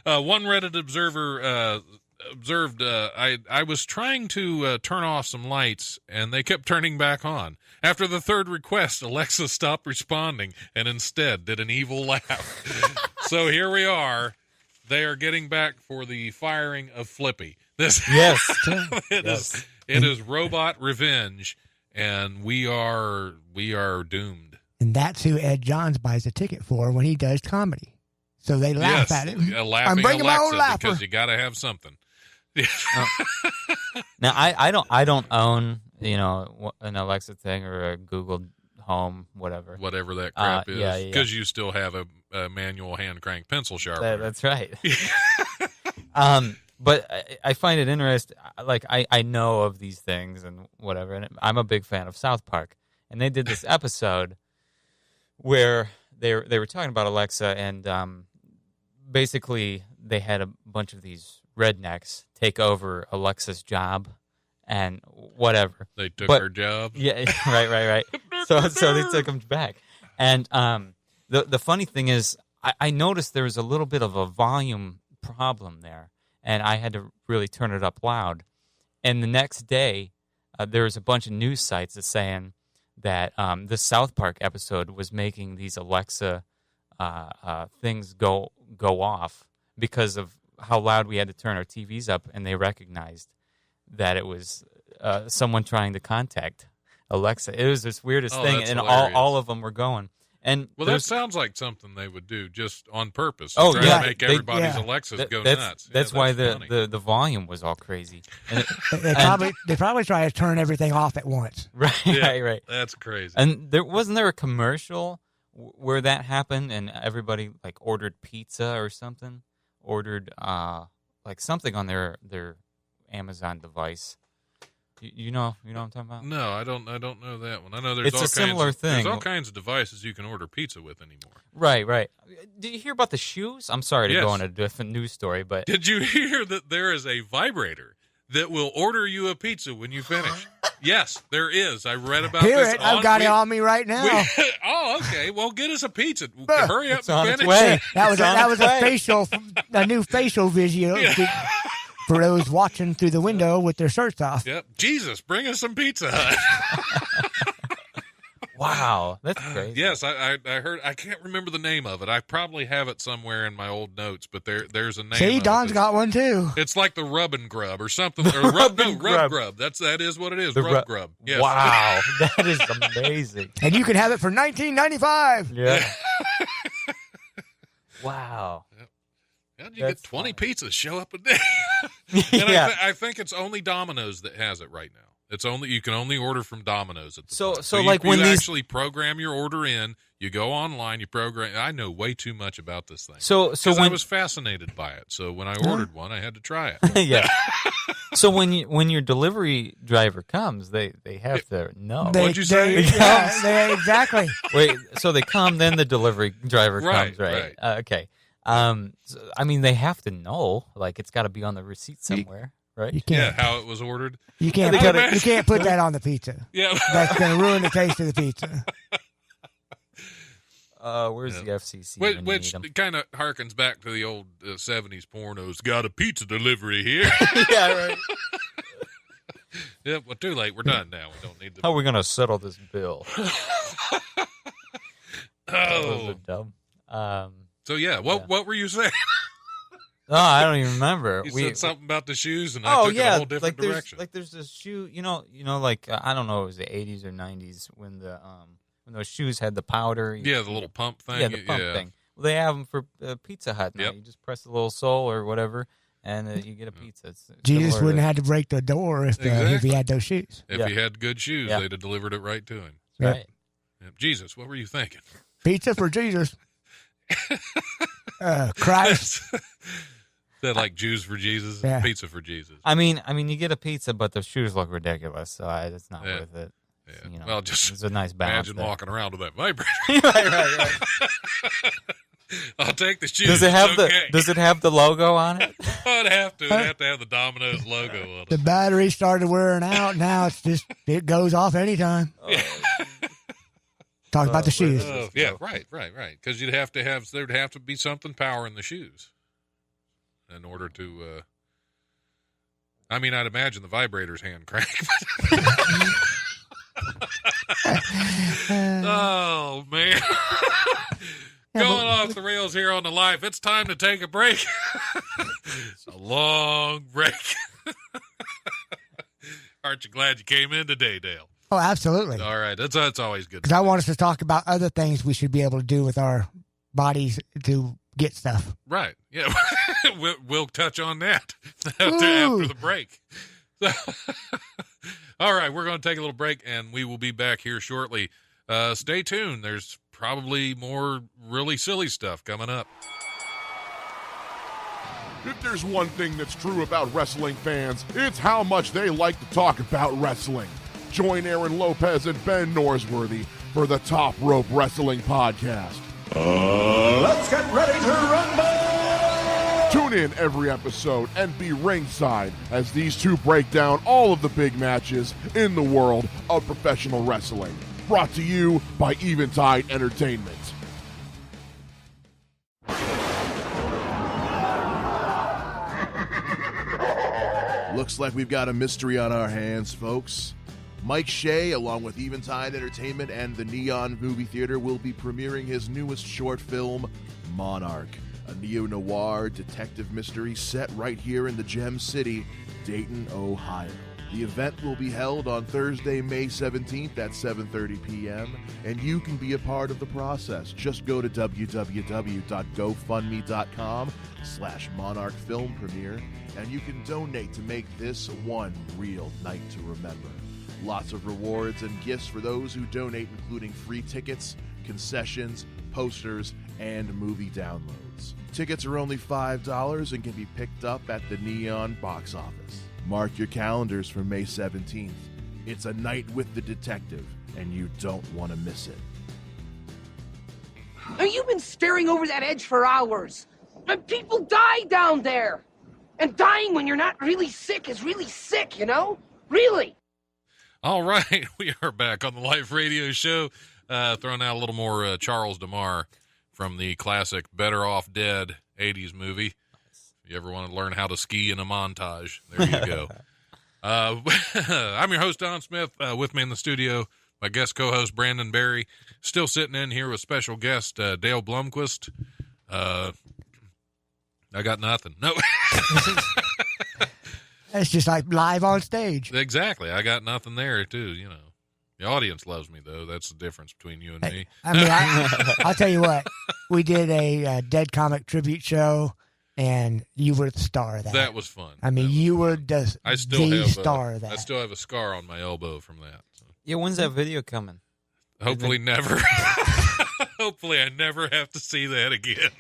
One Reddit observer observed, I was trying to turn off some lights, and they kept turning back on. After the third request, Alexa stopped responding and instead did an evil laugh. So here we are. They are getting back for the firing of Flippy. This Yes. it is robot revenge, and we are doomed. And that's who Ed Johns buys a ticket for when he does comedy. So they laugh at him. Laughing I'm bringing my own Alexa, laugher. because you got to have something. Now I don't own an Alexa thing or a Google Home, whatever Whatever that crap is, yeah. because you still have a manual hand crank pencil sharpener. That's right. But I find it interesting. Like I know of these things and whatever, and I'm a big fan of South Park, and they did this episode where they were talking about Alexa, and basically they had a bunch of these rednecks take over Alexa's job and whatever. They took her job. Yeah, right. So they took them back, and the funny thing is, I noticed there was a little bit of a volume problem there, and I had to really turn it up loud. And the next day, there was a bunch of news sites that saying that the South Park episode was making these Alexa things go off because of how loud we had to turn our TVs up, and they recognized that it was someone trying to contact Alexa. It was this weirdest thing, and all of them were going. And that sounds like something they would do just on purpose. Oh, try to make everybody's Alexas go nuts. That's why the volume was all crazy. And they probably try to turn everything off at once. Right. That's crazy. And wasn't there a commercial where that happened, and everybody like ordered pizza or something, ordered like something on their Amazon device. You know what I'm talking about? No, I don't know that one. I know there's it's a similar thing. There's all kinds of devices you can order pizza with anymore. Right. Did you hear about the shoes? I'm sorry to go on a different news story, but did you hear that there is a vibrator that will order you a pizza when you finish? Yes, there is. I read about this. I've got it on me right now. Oh, okay. Well, get us a pizza. Hurry up and finish. Way. That was a new facial video. Yeah. For those watching through the window with their shirts off. Yep. Jesus, bring us some Pizza Hut. Wow, that's crazy. Yes, I heard. I can't remember the name of it. I probably have it somewhere in my old notes, but there's a name. See, Don's got one too. It's like the Rub and Grub or something. Or Rub Grub. That is what it is. Rub Grub. Yes. Wow, that is amazing. And you can have it for $19.95. Yeah. Wow. Yep. How did you get 20 pizzas show up a day? And I think it's only Domino's that has it right now. You can only order from Domino's at the time. So like when you these actually program your order in, you go online, you program. I know way too much about this thing. So when I was fascinated by it, so when I ordered one, I had to try it. Yeah. So when your delivery driver comes, they have to know. What'd you say? Exactly. Wait, so they come, then the delivery driver comes, right? Okay. So, I mean, they have to know. Like, it's got to be on the receipt somewhere, right? You can't. Yeah, how it was ordered. You can't put that on the pizza. Yeah, that's going to ruin the taste of the pizza. Where's the FCC? Which kind of harkens back to the old 70s pornos. Got a pizza delivery here. Yeah, right. Yeah, well, too late. We're done now. We don't need to. How are we going to settle this bill? Oh, dumb. So what were you saying? No, I don't even remember. You said something about the shoes, and I took it a whole different direction. There's this shoe, like I don't know, it was the 80s or 90s when those shoes had the powder. Yeah, the little pump thing. Yeah, the pump thing. Well, they have them for Pizza Hut now. Yep. You just press the little sole or whatever, and you get a pizza. Jesus wouldn't have had to break the door if he had those shoes. If he had good shoes, they'd have delivered it right to him. Right. Yep. Jesus, what were you thinking? Pizza for Jesus. Christ. Is that like Jews for Jesus? Yeah. Pizza for Jesus. I mean, you get a pizza, but the shoes look ridiculous, so it's not worth it. Yeah. Well, just it's a nice balance. Imagine walking around with that vibrator. right. I'll take the shoes. Does it have the logo on it? I'd have to. It'd have to have the Domino's logo on it. The battery started wearing out. Now it goes off anytime. Talk about the shoes. Yeah, right. Because there'd have to be something powering the shoes in order to. I'd imagine the vibrator's hand crank. Oh man! Going off the rails here on the life. It's time to take a break. It's a long break. Aren't you glad you came in today, Dale? Oh, absolutely. All right. That's always good. Because I want us to talk about other things we should be able to do with our bodies to get stuff. Right. Yeah. We'll touch on that after the break. So, all right. We're going to take a little break, and we will be back here shortly. Stay tuned. There's probably more really silly stuff coming up. If there's one thing that's true about wrestling fans, it's how much they like to talk about wrestling. Join Aaron Lopez and Ben Norsworthy for the Top Rope Wrestling Podcast. Let's get ready to rumble! Tune in every episode and be ringside as these two break down all of the big matches in the world of professional wrestling. Brought to you by Eventide Entertainment. Looks like we've got a mystery on our hands, folks. Mike Shea, along with Eventide Entertainment and the Neon Movie Theater, will be premiering his newest short film, Monarch, a neo-noir detective mystery set right here in the Gem City, Dayton, Ohio. The event will be held on Thursday, May 17th at 7:30 p.m., and you can be a part of the process. Just go to www.gofundme.com/Monarch Film Premiere, and you can donate to make this one real night to remember. Lots of rewards and gifts for those who donate, including free tickets, concessions, posters, and movie downloads. Tickets are only $5 and can be picked up at the Neon box office. Mark your calendars for May 17th. It's a night with the detective, and you don't want to miss it. Now, you've been staring over that edge for hours. But people die down there. And dying when you're not really sick is really sick, you know? Really. All right. We are back on the live radio show. Throwing out a little more Charles DeMar from the classic Better Off Dead 80s movie. If you ever want to learn how to ski in a montage, there you go. I'm your host, Don Smith. With me in the studio, my guest co-host, Brandon Barry. Still sitting in here with special guest, Dale Blomquist. I got nothing. No. It's just like live on stage. Exactly. I got nothing there, too, you know. The audience loves me, though. That's the difference between you and me. I mean, I'll tell you what. We did a Dead Comic tribute show, and you were the star of that. That was fun. I mean, you were the star of that. I still have a scar on my elbow from that. So. Yeah, when's that video coming? Hopefully never. Hopefully I never have to see that again.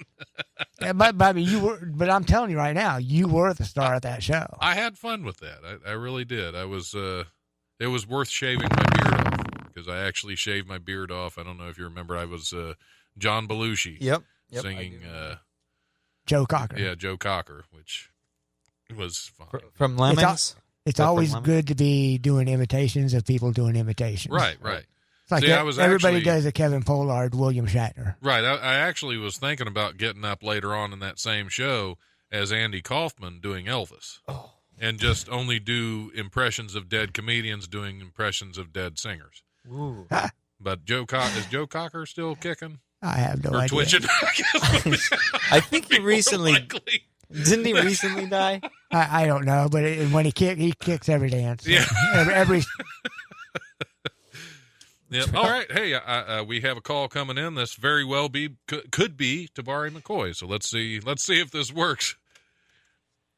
Yeah, but I mean, but I'm telling you right now, you were the star of that show. I had fun with that. I really did. It was worth shaving my beard off because I actually shaved my beard off. I don't know if you remember. I was John Belushi. Yep. Singing Joe Cocker. Yeah, Joe Cocker, which was fun. From Lemmings? It's always good to be doing imitations of people doing imitations. Right. It's like everybody does a Kevin Pollard, William Shatner. Right. I actually was thinking about getting up later on in that same show as Andy Kaufman doing Elvis. Oh. And just only do impressions of dead comedians doing impressions of dead singers. Ooh. But is Joe Cocker still kicking? I have no idea. Twitching? I think he recently... Didn't he recently die? I don't know, but when he kicks every dance. Yeah. Every Yep. All right. Hey, we have a call coming in. This very well could be Tabari McCoy. So let's see if this works.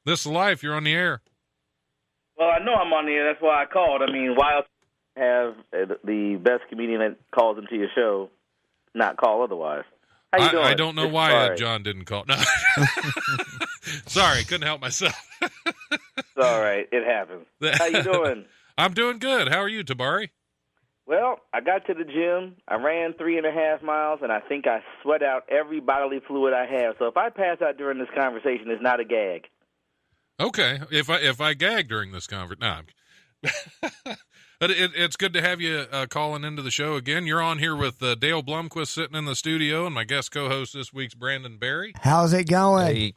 This is live. You're on the air. Well, I know I'm on the air. That's why I called. I mean, why else have the best comedian that calls into your show not call otherwise? How you doing? I don't know why John didn't call. No. Sorry, couldn't help myself. It's all right. It happens. How you doing? I'm doing good. How are you, Tabari? Well, I got to the gym. I ran 3.5 miles, and I think I sweat out every bodily fluid I have. So if I pass out during this conversation, it's not a gag. Okay. If I gag during this conversation, no. But it's good to have you calling into the show again. You're on here with Dale Blomquist sitting in the studio, and my guest co-host this week's Brandon Barry. How's it going? Hey,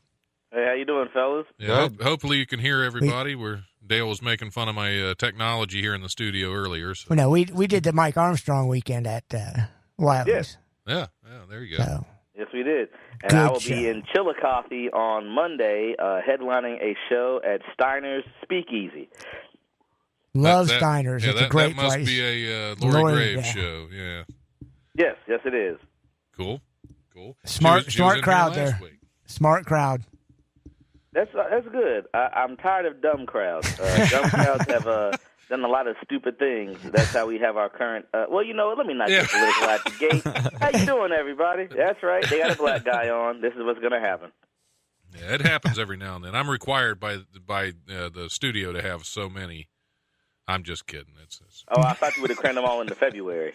how you doing, fellas? Yeah, hopefully you can hear everybody. Dale was making fun of my technology here in the studio earlier. So. Well, no, we did the Mike Armstrong weekend at Wiley's. Yeah, there you go. So. Yes, we did. And Good I will show. be in Chillicothe on Monday, headlining a show at Steiner's Speakeasy. Love Steiner's. It's a great that must place. be a Lori Graves show. Yeah. Yes, it is. Cool. Smart She was in crowd here last there. week. Smart crowd. That's good. I'm tired of dumb crowds. Dumb crowds have done a lot of stupid things. That's how we have our current. Well, you know what? Let me not get political at the gate. How you doing, everybody? That's right. They got a black guy on. This is what's going to happen. Yeah, it happens every now and then. I'm required by the studio to have so many. I'm just kidding. It's Oh, I thought you would have crammed them all into February.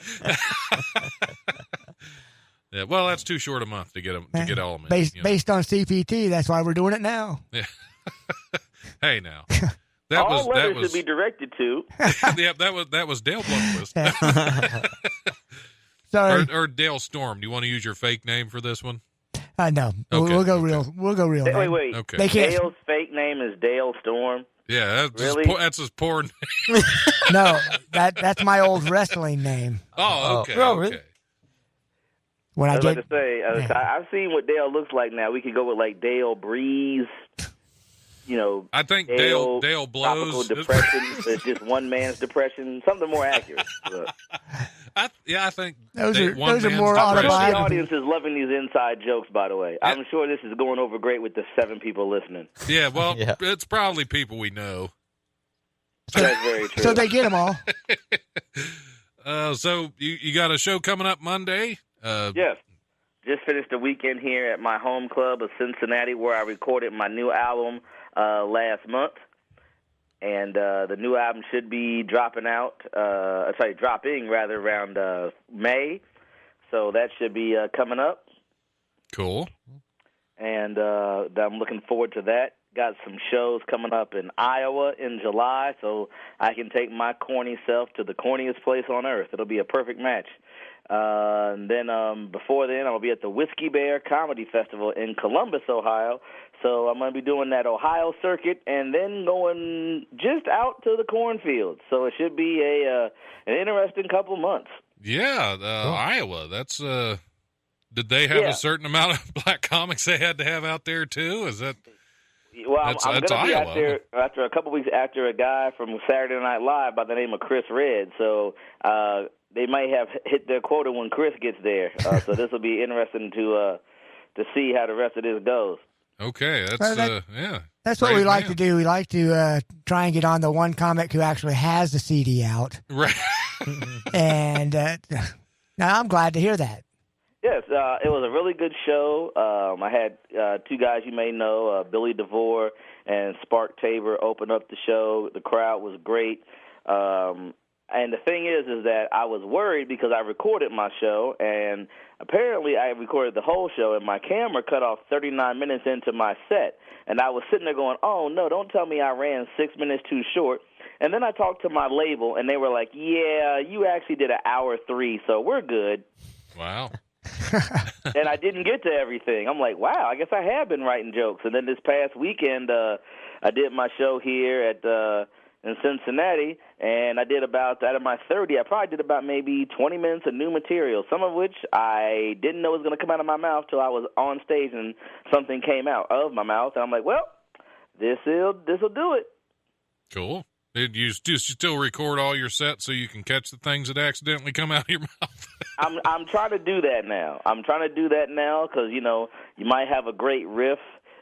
Yeah, well, that's too short a month to get all of them. Based on CPT, that's why we're doing it now. Yeah. Hey, now all letters should be directed to. Yeah, that was Dale Blomquist. Sorry, or Dale Storm. Do you want to use your fake name for this one? No, Okay. we'll go real. We'll go real. Wait. Okay. They can't. Dale's fake name is Dale Storm. Yeah, that's his poor name. No, that's my old wrestling name. Oh, okay. Oh, really? Okay. When I was about to say, I've seen what Dale looks like now. We could go with like Dale Breeze. You know, I think Dale blows. Tropical depression. It's just one man's depression. Something more accurate. I think those are more The autobiographical. audience is loving these inside jokes, by the way. I'm sure this is going over great with the 7 people listening. Yeah, well, it's probably people we know. That's very true. So they get them all. So you got a show coming up Monday? Yes. Just finished a weekend here at my home club of Cincinnati where I recorded my new album last month. And the new album should be dropping around May. So that should be coming up. Cool. And I'm looking forward to that. Got some shows coming up in Iowa in July, so I can take my corny self to the corniest place on earth. It'll be a perfect match. And then before then, I'll be at the Whiskey Bear Comedy Festival in Columbus, Ohio. So I'm going to be doing that Ohio circuit and then going just out to the cornfields. So it should be an interesting couple months. Yeah, Iowa. That's did they have a certain amount of black comics they had to have out there too? Is that? Well, I'm going to be out there after a couple weeks after a guy from Saturday Night Live by the name of Chris Red. So they might have hit their quota when Chris gets there. So this will be interesting to see how the rest of this goes. Okay, that's yeah. That's what we like to do. We like to try and get on the one comic who actually has the CD out. Right. And now I'm glad to hear that. Yes, it was a really good show. I had 2 guys you may know, Billy DeVore and Spark Tabor, open up the show. The crowd was great. And the thing is that I was worried because I recorded my show, and apparently I recorded the whole show, and my camera cut off 39 minutes into my set. And I was sitting there going, oh, no, don't tell me I ran 6 minutes too short. And then I talked to my label, and they were like, yeah, you actually did an hour 3, so we're good. Wow. And I didn't get to everything. I'm like, wow, I guess I have been writing jokes. And then this past weekend, I did my show here at in Cincinnati, and I did about, out of my 30, I probably did about maybe 20 minutes of new material, some of which I didn't know was going to come out of my mouth till I was on stage and something came out of my mouth. And I'm like, well, this'll do it. Cool. Did you still record all your sets so you can catch the things that accidentally come out of your mouth? I'm trying to do that now. Because, you know, you might have a great riff,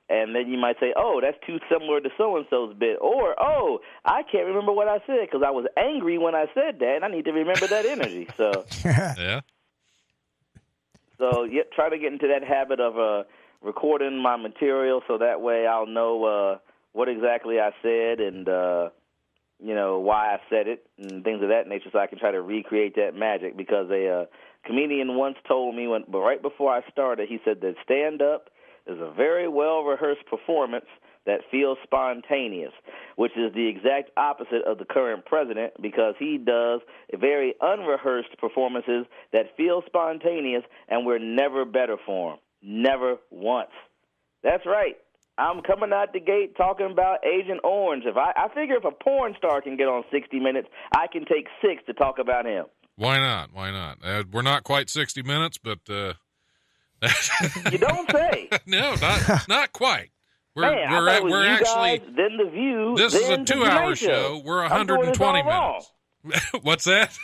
and then you might say, oh, that's too similar to so-and-so's bit. Or, oh, I can't remember what I said because I was angry when I said that, and I need to remember that energy. So, yeah. So, try to get into that habit of recording my material so that way I'll know what exactly I said and, you know, why I said it and things of that nature so I can try to recreate that magic because a comedian once told me, but right before I started, he said that stand-up is a very well-rehearsed performance that feels spontaneous, which is the exact opposite of the current president because he does very unrehearsed performances that feel spontaneous, and we're never better for him. Never once. That's right. I'm coming out the gate talking about Agent Orange. I figure if a porn star can get on 60 Minutes, I can take 6 to talk about him. Why not? We're not quite 60 Minutes, but You don't say. No, not quite. We're actually guys, then the View. This is a 2-hour show. We're 120 minutes. What's that?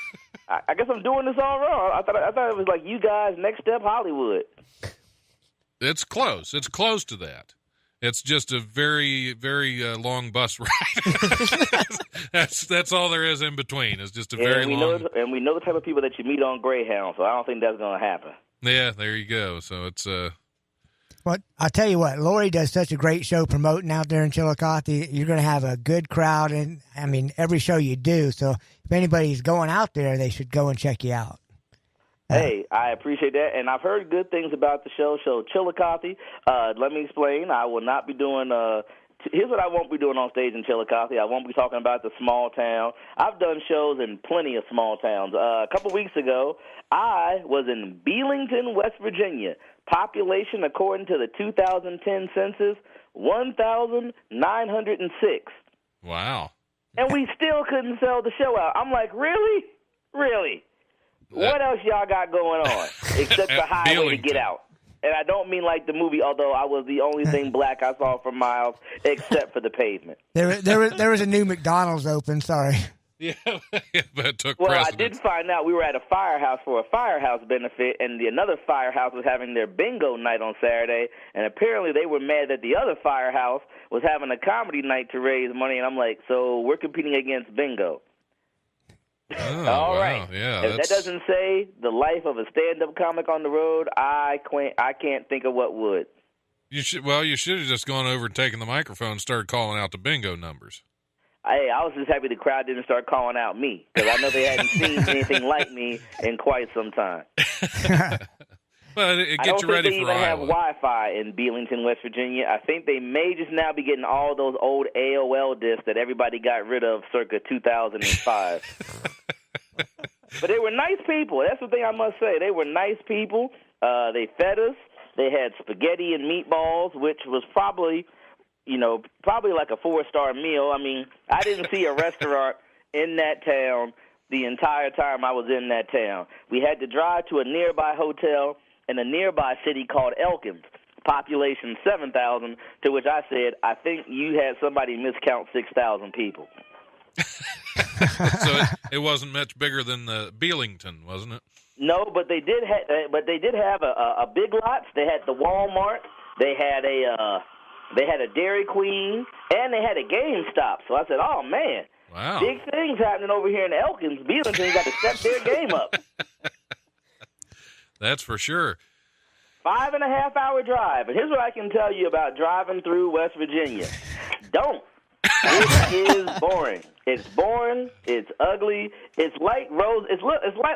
I guess I'm doing this all wrong. I thought it was like you guys, Next Step Hollywood. It's close. It's close to that. It's just a very, very long bus ride. That's all there is in between. It's just a very long. And we know the type of people that you meet on Greyhound, so I don't think that's going to happen. Yeah, there you go. So it's Well, I'll tell you what, Lori does such a great show promoting out there in Chillicothe. You're going to have a good crowd, and I mean every show you do. So if anybody's going out there, they should go and check you out. Hey, I appreciate that, and I've heard good things about the show. So Chillicothe, let me explain. I will not be doing. Here's what I won't be doing on stage in Chillicothe. I won't be talking about the small town. I've done shows in plenty of small towns. A couple weeks ago, I was in Belington, West Virginia. Population, according to the 2010 census, 1,906. Wow. And we still couldn't sell the show out. I'm like, really? Really? What else y'all got going on except the highway to get out? And I don't mean like the movie, although I was the only thing black I saw for miles except for the pavement. There was a new McDonald's open, sorry. Yeah, but it took Well, precedence. I did find out we were at a firehouse for a firehouse benefit, and another firehouse was having their bingo night on Saturday, and apparently they were mad that the other firehouse was having a comedy night to raise money, and I'm like, so we're competing against bingo. Oh, All wow. right. Yeah, If that doesn't say the life of a stand-up comic on the road, I can't think of what would. You should have just gone over and taken the microphone and started calling out the bingo numbers. Hey, I was just happy the crowd didn't start calling out me, because I know they hadn't seen anything like me in quite some time. Well, it gets you ready for I don't think they even Iowa. have Wi-Fi in Belington, West Virginia. I think they may just now be getting all those old AOL discs that everybody got rid of circa 2005. But they were nice people. That's the thing I must say. They were nice people. They fed us. They had spaghetti and meatballs, which was probably like a 4-star meal. I mean, I didn't see a restaurant in that town the entire time I was in that town. We had to drive to a nearby hotel in a nearby city called Elkins, population 7,000, to which I said, I think you had somebody miscount 6,000 people. So it wasn't much bigger than Belington, wasn't it? No, but they did have a Big Lots. They had the Walmart. They had a Dairy Queen, and they had a GameStop. So I said, oh, man. Wow. Big things happening over here in Elkins. Belington's got to step their game up. That's for sure. 5.5-hour drive. And here's what I can tell you about driving through West Virginia. Don't. It is boring. It's boring. It's ugly. It's like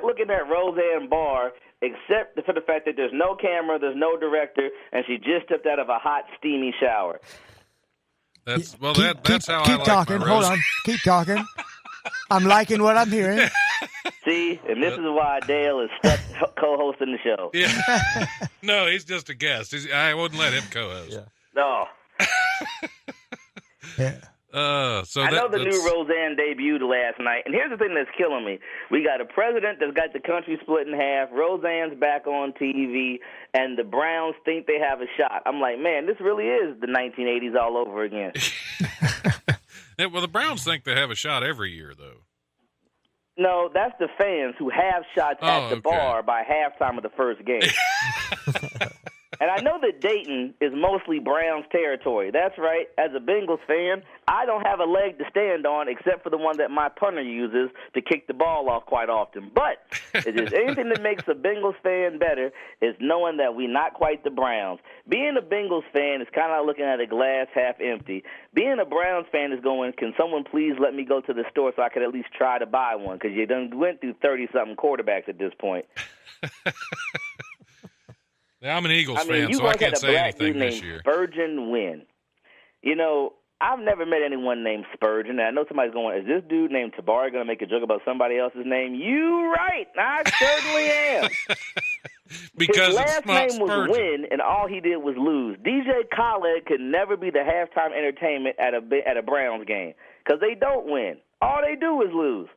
looking at Roseanne Barr, except for the fact that there's no camera, there's no director, and she just stepped out of a hot, steamy shower. That's how I keep like talking. my Hold Rose. on. Keep talking. I'm liking what I'm hearing. See, and this is why Dale is stuck co-hosting the show. Yeah. No, he's just a guest. I wouldn't let him co-host. Yeah. No. Yeah. I know the new Roseanne debuted last night, and here's the thing that's killing me. We got a president that's got the country split in half, Roseanne's back on TV, and the Browns think they have a shot. I'm like, man, this really is the 1980s all over again. Yeah, well, the Browns think they have a shot every year, though. No, that's the fans who have shots at the bar by halftime of the first game. And I know that Dayton is mostly Browns territory. That's right. As a Bengals fan, I don't have a leg to stand on except for the one that my punter uses to kick the ball off quite often. But if there's anything that makes a Bengals fan better, is knowing that we're not quite the Browns. Being a Bengals fan is kind of looking at a glass half empty. Being a Browns fan is going, can someone please let me go to the store so I could at least try to buy one? Because you done went through 30-something quarterbacks at this point. Yeah, I'm an Eagles fan, so I can't say anything this year. Spurgeon Wynn. You know, I've never met anyone named Spurgeon. And I know somebody's going, is this dude named Tabari going to make a joke about somebody else's name? You right. I certainly am. Because his last it's not name was Spurgeon. Win, and all he did was lose. DJ Khaled could never be the halftime entertainment at a Browns game because they don't win. All they do is lose.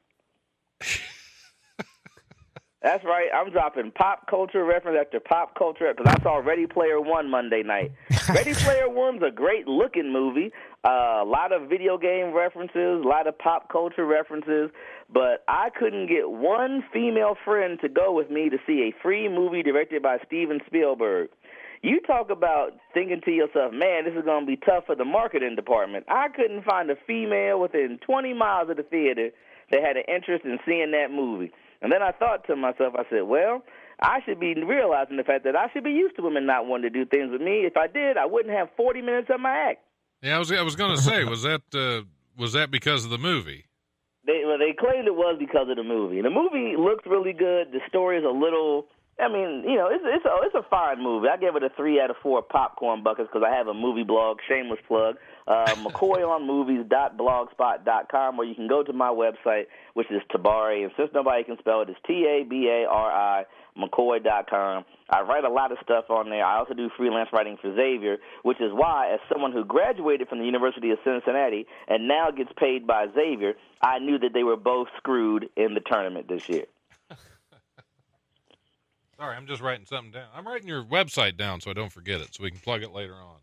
That's right. I'm dropping pop culture reference after pop culture because I saw Ready Player One Monday night. Ready Player One's a great-looking movie. A lot of video game references, a lot of pop culture references, but I couldn't get one female friend to go with me to see a free movie directed by Steven Spielberg. You talk about thinking to yourself, man, this is going to be tough for the marketing department. I couldn't find a female within 20 miles of the theater that had an interest in seeing that movie. And then I thought to myself, I said, well, I should be realizing the fact that I should be used to women not wanting to do things with me. If I did, I wouldn't have 40 minutes of my act. Yeah, I was going to say, was that because of the movie? They claimed it was because of the movie. The movie looks really good. The story is a little, I mean, you know, it's a fine movie. I give it a 3 out of 4 popcorn buckets because I have a movie blog, shameless plug, McCoyonmovies.blogspot.com, where you can go to my website, which is Tabari, and since nobody can spell it, it's Tabari, McCoy.com. I write a lot of stuff on there. I also do freelance writing for Xavier, which is why, as someone who graduated from the University of Cincinnati and now gets paid by Xavier, I knew that they were both screwed in the tournament this year. Sorry, I'm just writing something down. I'm writing your website down so I don't forget it, so we can plug it later on.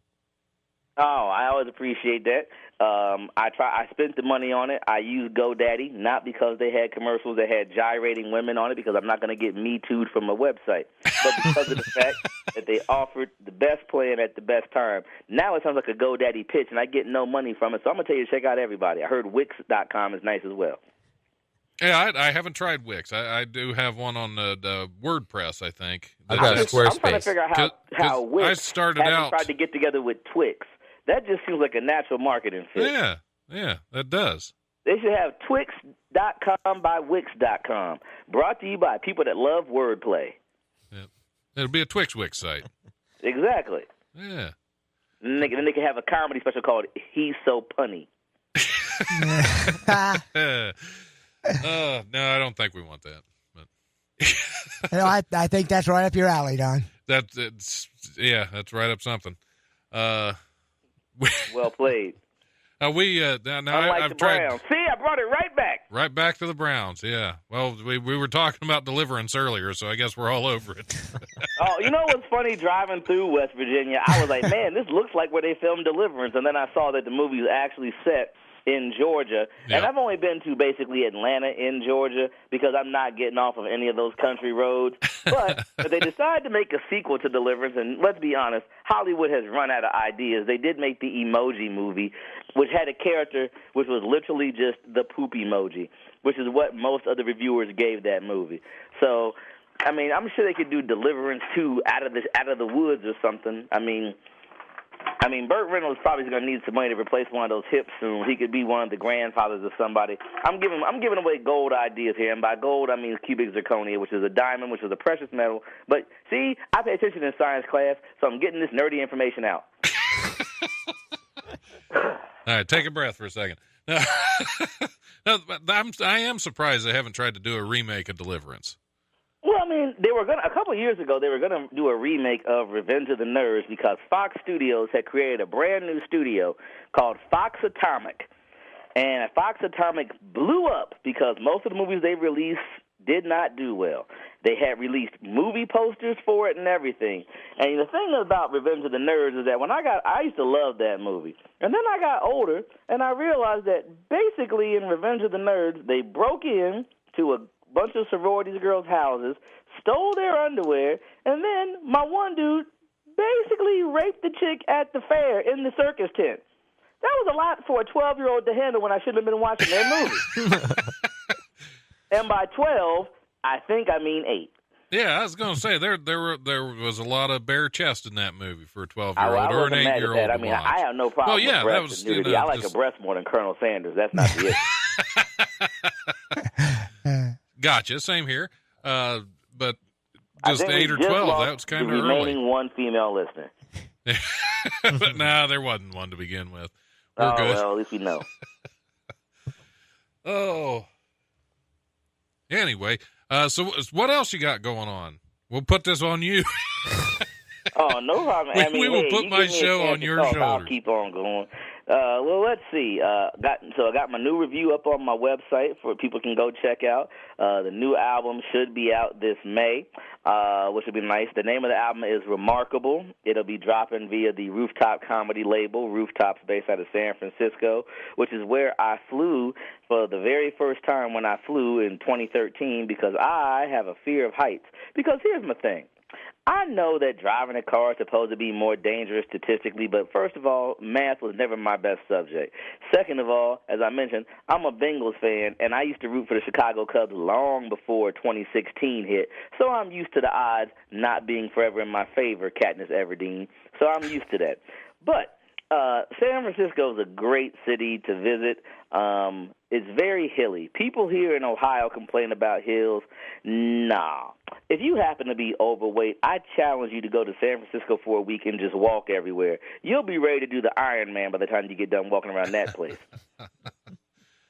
Oh, I always appreciate that. I spent the money on it. I used GoDaddy, not because they had commercials that had gyrating women on it, because I'm not going to get Me Too'd from a website, but because of the fact that they offered the best plan at the best time. Now it sounds like a GoDaddy pitch, and I get no money from it, so I'm going to tell you to check out everybody. I heard Wix.com is nice as well. Yeah, I haven't tried Wix. I do have one on the WordPress, I think. I've got Squarespace. I'm trying to figure out how Wix I started out tried to get together with Twix. That just seems like a natural marketing fit. Yeah, that does. They should have Twix.com by Wix.com. Brought to you by people that love wordplay. Yep. It'll be a Twix Wix site. Exactly. Yeah. And then they can have a comedy special called He's So Punny. No, I don't think we want that. But You know, I think that's right up your alley, Don. that's right up something. Well played. Now Unlike I've the tried. Browns. See, I brought it right back. Right back to the Browns. Yeah. Well, we were talking about Deliverance earlier, so I guess we're all over it. Oh, you know what's funny? Driving through West Virginia, I was like, man, this looks like where they filmed Deliverance, and then I saw that the movie was actually set in Georgia, and I've only been to basically Atlanta in Georgia because I'm not getting off of any of those country roads. But if they decide to make a sequel to Deliverance, and let's be honest, Hollywood has run out of ideas. They did make the Emoji Movie, which had a character which was literally just the poop emoji, which is what most of the reviewers gave that movie. So, I mean, I'm sure they could do Deliverance 2 out of the woods or something. I mean, Burt Reynolds probably going to need some money to replace one of those hips soon. He could be one of the grandfathers of somebody. I'm giving away gold ideas here, and by gold I mean cubic zirconia, which is a diamond, which is a precious metal. But see, I pay attention in science class, so I'm getting this nerdy information out. All right, take a breath for a second. No, I am surprised they haven't tried to do a remake of Deliverance. Well, I mean, a couple of years ago, they were going to do a remake of Revenge of the Nerds because Fox Studios had created a brand new studio called Fox Atomic. And Fox Atomic blew up because most of the movies they released did not do well. They had released movie posters for it and everything. And the thing about Revenge of the Nerds is that I used to love that movie. And then I got older, and I realized that basically in Revenge of the Nerds, they broke in to a bunch of sororities girls' houses, stole their underwear, and then my one dude basically raped the chick at the fair in the circus tent. That was a lot for a 12-year-old to handle when I shouldn't have been watching their movie. And by 12, I think I mean 8. Yeah, I was going to say there was a lot of bare chest in that movie for a 12-year-old or an 8-year-old. I mean, I have no problem with breasts and nudity. I like a breast more than Colonel Sanders. That's not the issue. Gotcha. Same here. But just 8 or 12, that was kind of early. Remaining one female listener. But there wasn't one to begin with. We're good. Well, at least we know. Oh. Anyway, so what else you got going on? We'll put this on you. Oh, no problem. We will put my show on your shoulders. I'll keep on going. Well, let's see. I got my new review up on my website for people can go check out. The new album should be out this May, which would be nice. The name of the album is Remarkable. It'll be dropping via the Rooftop comedy label. Rooftop's based out of San Francisco, which is where I flew for the very first time when I flew in 2013 because I have a fear of heights. Because here's my thing. I know that driving a car is supposed to be more dangerous statistically, but first of all, math was never my best subject. Second of all, as I mentioned, I'm a Bengals fan, and I used to root for the Chicago Cubs long before 2016 hit, so I'm used to the odds not being forever in my favor, Katniss Everdeen, so I'm used to that. But San Francisco is a great city to visit. It's very hilly. People here in Ohio complain about hills. Nah. If you happen to be overweight, I challenge you to go to San Francisco for a week and just walk everywhere. You'll be ready to do the Iron Man by the time you get done walking around that place.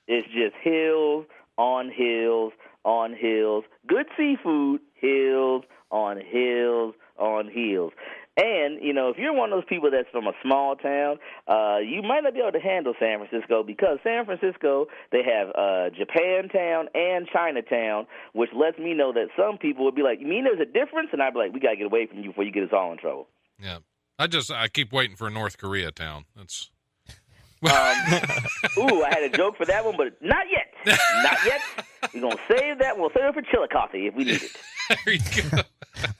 It's just hills on hills on hills. Good seafood, hills on hills on hills. And, you know, if you're one of those people that's from a small town, you might not be able to handle San Francisco because San Francisco, they have Japantown and Chinatown, which lets me know that some people would be like, you mean there's a difference? And I'd be like, we got to get away from you before you get us all in trouble. Yeah. I keep waiting for North Korea town. That's... I had a joke for that one, but not yet. Not yet. We're going to save that. We'll save it for Chillicothe if we need it. There you go.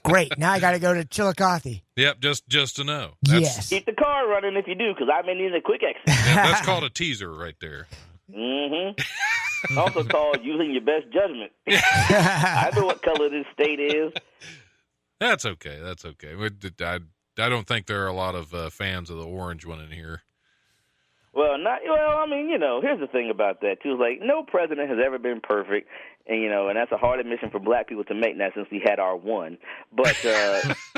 Great. Now I got to go to Chillicothe. Yep, just to know. Yes. Keep the car running if you do, because I may need a quick exit. Yeah, that's called a teaser right there. Mm-hmm. Also called using your best judgment. I know what color this state is. That's okay. That's okay. I don't think there are a lot of fans of the orange one in here. Well, I mean, you know, here's the thing about that, too. It's like, no president has ever been perfect, and, you know, and that's a hard admission for black people to make now since we had our one. But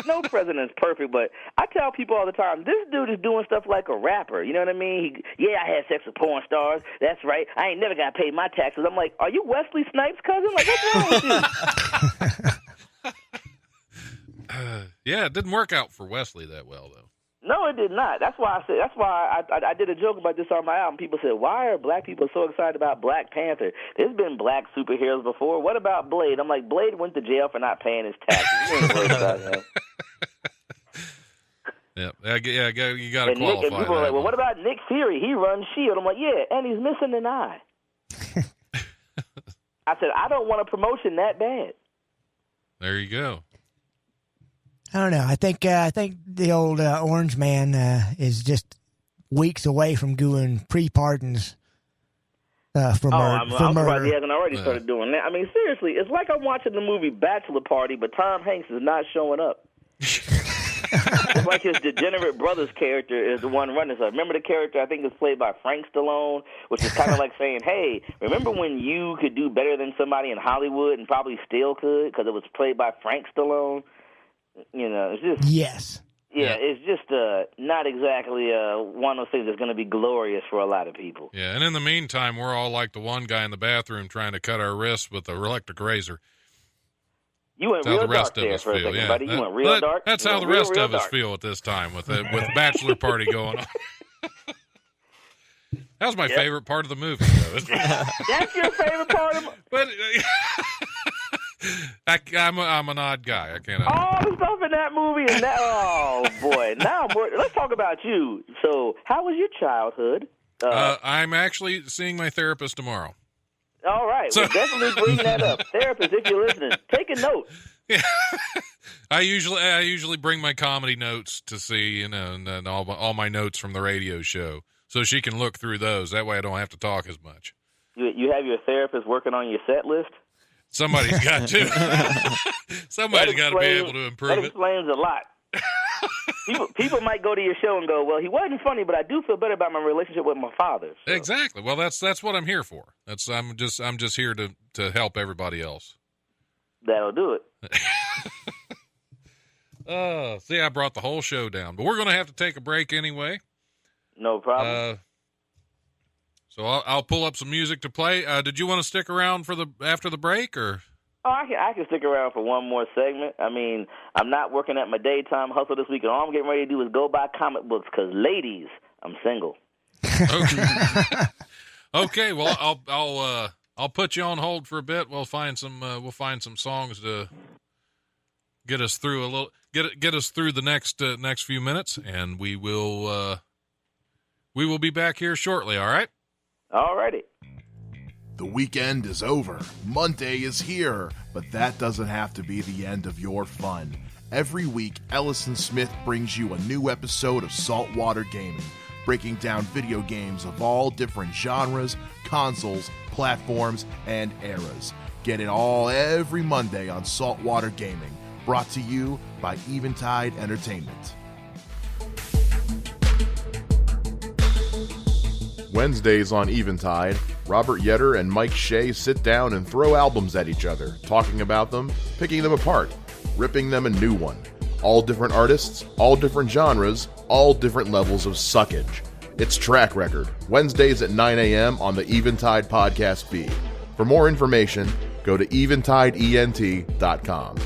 no president is perfect, but I tell people all the time, this dude is doing stuff like a rapper. You know what I mean? I had sex with porn stars. That's right. I ain't never got to pay my taxes. I'm like, are you Wesley Snipes' cousin? Like, what's wrong with you? Yeah, it didn't work out for Wesley that well, though. No, it did not. That's why I did a joke about this on my album. People said, why are black people so excited about Black Panther? There's been black superheroes before. What about Blade? I'm like, Blade went to jail for not paying his taxes. You ain't worried about him. You got to qualify. And people are like, well, what about Nick Fury? He runs S.H.I.E.L.D. I'm like, yeah, and he's missing an eye. I said, I don't want a promotion that bad. There you go. I don't know. I think the old Orange Man is just weeks away from doing pre-pardons for murder. I'm surprised he hasn't already started doing that. I mean, seriously, it's like I'm watching the movie Bachelor Party, but Tom Hanks is not showing up. It's like his degenerate brother's character is the one running. So remember the character, I think it's played by Frank Stallone, which is kind of like saying, hey, remember when you could do better than somebody in Hollywood and probably still could because it was played by Frank Stallone? You know, it's just... Yes. Yeah, it's just not exactly one of those things that's going to be glorious for a lot of people. Yeah, and in the meantime, we're all like the one guy in the bathroom trying to cut our wrists with an electric razor. You went real dark there for a second, buddy. You went real dark. That's how the rest of us feel at this time with Bachelor Party going on. That was my favorite part of the movie, though. That's your favorite part of But I'm an odd guy. I can't. All the stuff in that movie and that. Oh boy! Now let's talk about you. So, how was your childhood? I'm actually seeing my therapist tomorrow. All right, we'll definitely bring that up. Therapist, if you're listening, take a note. Yeah. I usually bring my comedy notes to see, and then all my notes from the radio show, so she can look through those. That way, I don't have to talk as much. You have your therapist working on your set list? Somebody's got to. Somebody's got to be able to improve it. That explains a lot. People might go to your show and go, well, he wasn't funny, but I do feel better about my relationship with my father. So. Exactly. Well, that's what I'm here for. I'm just here to help everybody else. That'll do it. See, I brought the whole show down, but we're going to have to take a break anyway. No problem. So I'll pull up some music to play. Did you want to stick around for after the break, or? Oh, I can stick around for one more segment. I mean, I'm not working at my daytime hustle this week, and all I'm getting ready to do is go buy comic books because, ladies, I'm single. Okay. Okay. Well, I'll put you on hold for a bit. We'll find some songs to get us through get us through the next few minutes, and we will be back here shortly. All right. All righty. The weekend is over. Monday is here, but that doesn't have to be the end of your fun. Every week, Ellison Smith brings you a new episode of Saltwater Gaming, breaking down video games of all different genres, consoles, platforms, and eras. Get it all every Monday on Saltwater Gaming, brought to you by Eventide Entertainment. Wednesdays on Eventide, Robert Yetter and Mike Shea sit down and throw albums at each other, talking about them, picking them apart, ripping them a new one. All different artists, all different genres, all different levels of suckage. It's Track Record, Wednesdays at 9 a.m. on the Eventide Podcast feed. For more information, go to eventideent.com.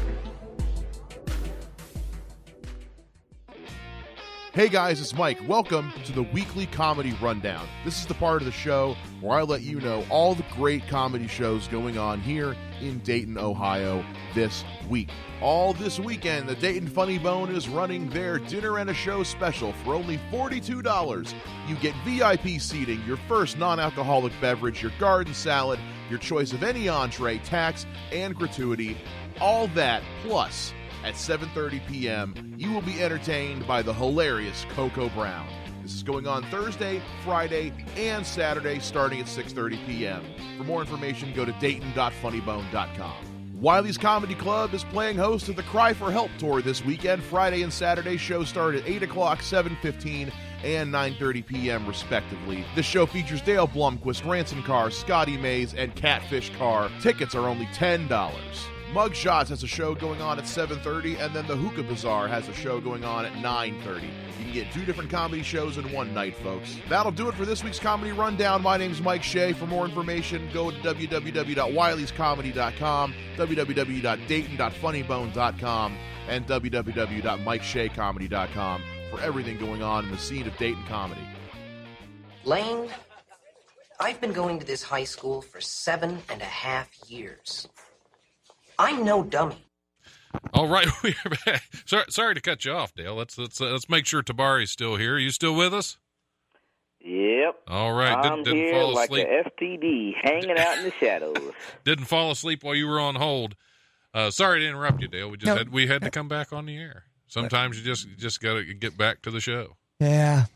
Hey guys, it's Mike. Welcome to the weekly comedy rundown. This is the part of the show where I let you know all the great comedy shows going on here in Dayton, Ohio this week. All this weekend, the Dayton Funny Bone is running their Dinner and a Show special for only $42. You get VIP seating, your first non-alcoholic beverage, your garden salad, your choice of any entree, tax, and gratuity. All that plus at 7:30 p.m., you will be entertained by the hilarious Coco Brown. This is going on Thursday, Friday, and Saturday starting at 6:30 p.m. For more information, go to dayton.funnybone.com. Wiley's Comedy Club is playing host to the Cry for Help tour this weekend. Friday and Saturday shows start at 8 o'clock, 7:15, and 9:30 p.m. respectively. This show features Dale Blomquist, Ransom Carr, Scotty Mays, and Catfish Carr. Tickets are only $10. Mugshots has a show going on at 7:30, and then the Hookah Bazaar has a show going on at 9:30. You can get two different comedy shows in one night, folks. That'll do it for this week's Comedy Rundown. My name's Mike Shea. For more information, go to www.wileyscomedy.com, www.dayton.funnybone.com, and www.mikesheacomedy.com for everything going on in the scene of Dayton comedy. Lane, I've been going to this high school for 7.5 years. I'm no dummy. All right, we're back. Sorry to cut you off, Dale. Let's make sure Tabari's still here. Are you still with us? Yep. All right. I'm didn't here fall like asleep. the FTD, hanging out in the shadows. Didn't fall asleep while you were on hold. Sorry to interrupt you, Dale. We had to come back on the air. Sometimes you just got to get back to the show. Yeah,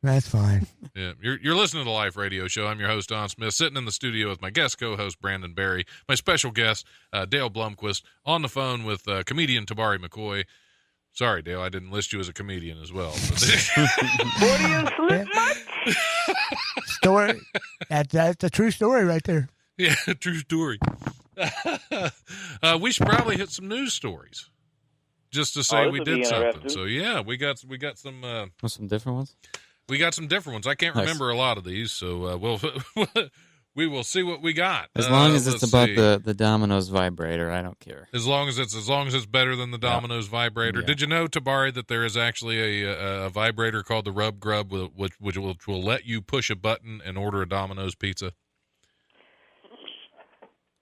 that's fine. Yeah, you're listening to the Life Radio Show. I'm your host, Don Smith, sitting in the studio with my guest co-host, Brandon Barry, my special guest, Dale Blomquist, on the phone with comedian Tabari McCoy. Sorry, Dale, I didn't list you as a comedian as well. Story. That's a true story right there. Yeah, true story. We should probably hit some news stories just to say we did something. So yeah, we got some some different ones. We got some different ones. I can't remember a lot of these, so we will see what we got. As long as it's about the Domino's vibrator, I don't care. As long as it's better than the Domino's vibrator. Yeah. Did you know, Tabari, that there is actually a vibrator called the Rub Grub, which will let you push a button and order a Domino's pizza?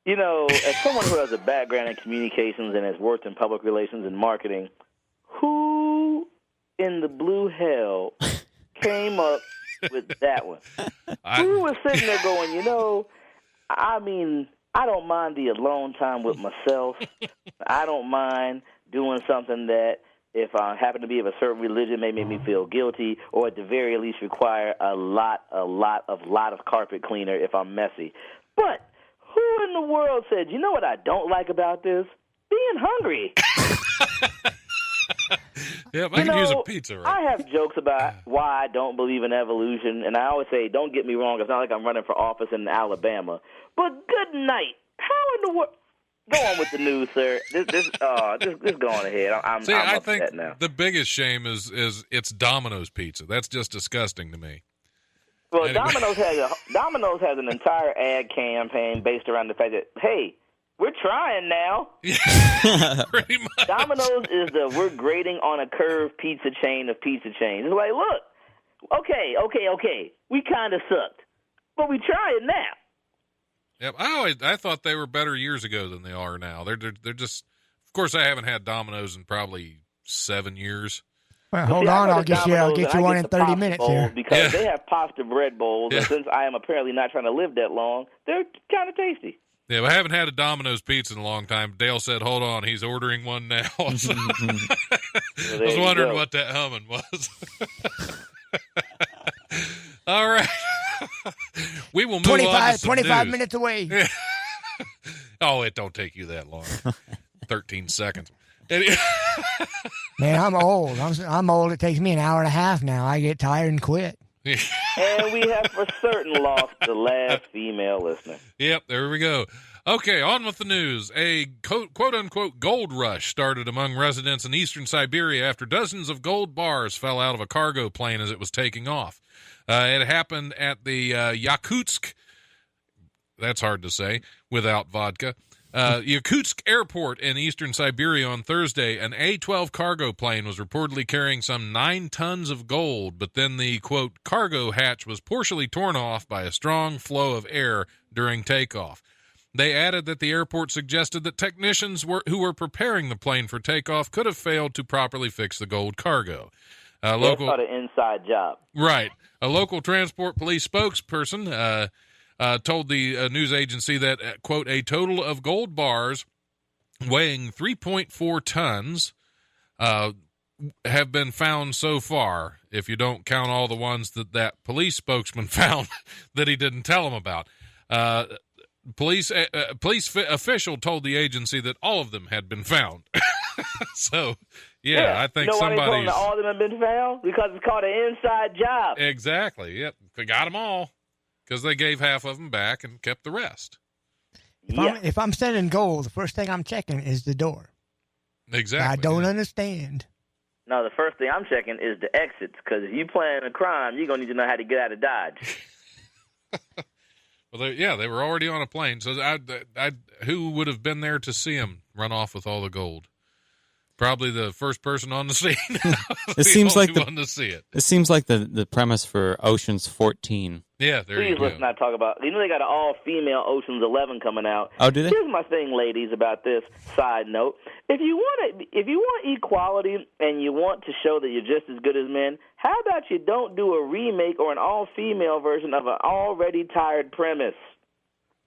You know, as someone who has a background in communications and has worked in public relations and marketing, who in the blue hell came up with that one? Who was sitting there going, I don't mind the alone time with myself. I don't mind doing something that, if I happen to be of a certain religion, may make me feel guilty, or at the very least require a lot of carpet cleaner if I'm messy. But who in the world said, you know what I don't like about this? Being hungry. Yep, I can use a pizza, right? I have jokes about why I don't believe in evolution, and I always say, don't get me wrong, it's not like I'm running for office in Alabama. But good night. How in the world? Go on with the news, sir. Just go on ahead. I'm upset now. The biggest shame is it's Domino's pizza. That's just disgusting to me. Well, anyway. Domino's has an entire ad campaign based around the fact that, hey, we're trying now. Pretty much. Domino's is we're grading on a curve pizza chain of pizza chains. It's like, look, Okay. We kind of sucked, but we trying now. Yep. I thought they were better years ago than they are now. They're just. Of course, I haven't had Domino's in probably 7 years. Well, hold on. I'll get you one in 30 minutes here. Because they have pasta bread bowls, and since I am apparently not trying to live that long, they're kind of tasty. Yeah, but I haven't had a Domino's pizza in a long time. Dale said, hold on, he's ordering one now. I was wondering what that humming was. All right. We will move on to 25 news. minutes away. Oh, it don't take you that long. 13 seconds. Man, I'm old. I'm old. It takes me an hour and a half now. I get tired and quit. And we have for certain lost the last female listener. Yep, there we go. Okay, on with the news. A quote-unquote gold rush started among residents in eastern Siberia after dozens of gold bars fell out of a cargo plane as it was taking off. It happened at the Yakutsk, that's hard to say, without vodka, Yakutsk Airport in eastern Siberia on Thursday. An A-12 cargo plane was reportedly carrying some 9 tons of gold, but then the, quote, cargo hatch was partially torn off by a strong flow of air during takeoff. They added that the airport suggested that technicians who were preparing the plane for takeoff could have failed to properly fix the gold cargo. That's not an inside job. Right. A local transport police spokesperson told the news agency that, quote, a total of gold bars weighing 3.4 tons have been found so far, if you don't count all the ones that police spokesman found that he didn't tell them about. Police official told the agency that all of them had been found. So, I think somebody's... You know why they told them that all of them have been found? Because it's called an inside job. Exactly, yep. They got them all. Because they gave half of them back and kept the rest. If I'm sending gold, the first thing I'm checking is the door. Exactly. I don't understand. No, the first thing I'm checking is the exits, because if you plan a crime, you're going to need to know how to get out of Dodge. Well, they were already on a plane, so who would have been there to see them run off with all the gold? Probably the first person on the scene. It seems like one to see it. It seems like the premise for Ocean's 14. Yeah, there you go. Please let's not talk about... You know they got an all-female Ocean's 11 coming out. Oh, do they? Here's my thing, ladies, about this side note. If you want equality and you want to show that you're just as good as men, how about you don't do a remake or an all-female version of an already tired premise?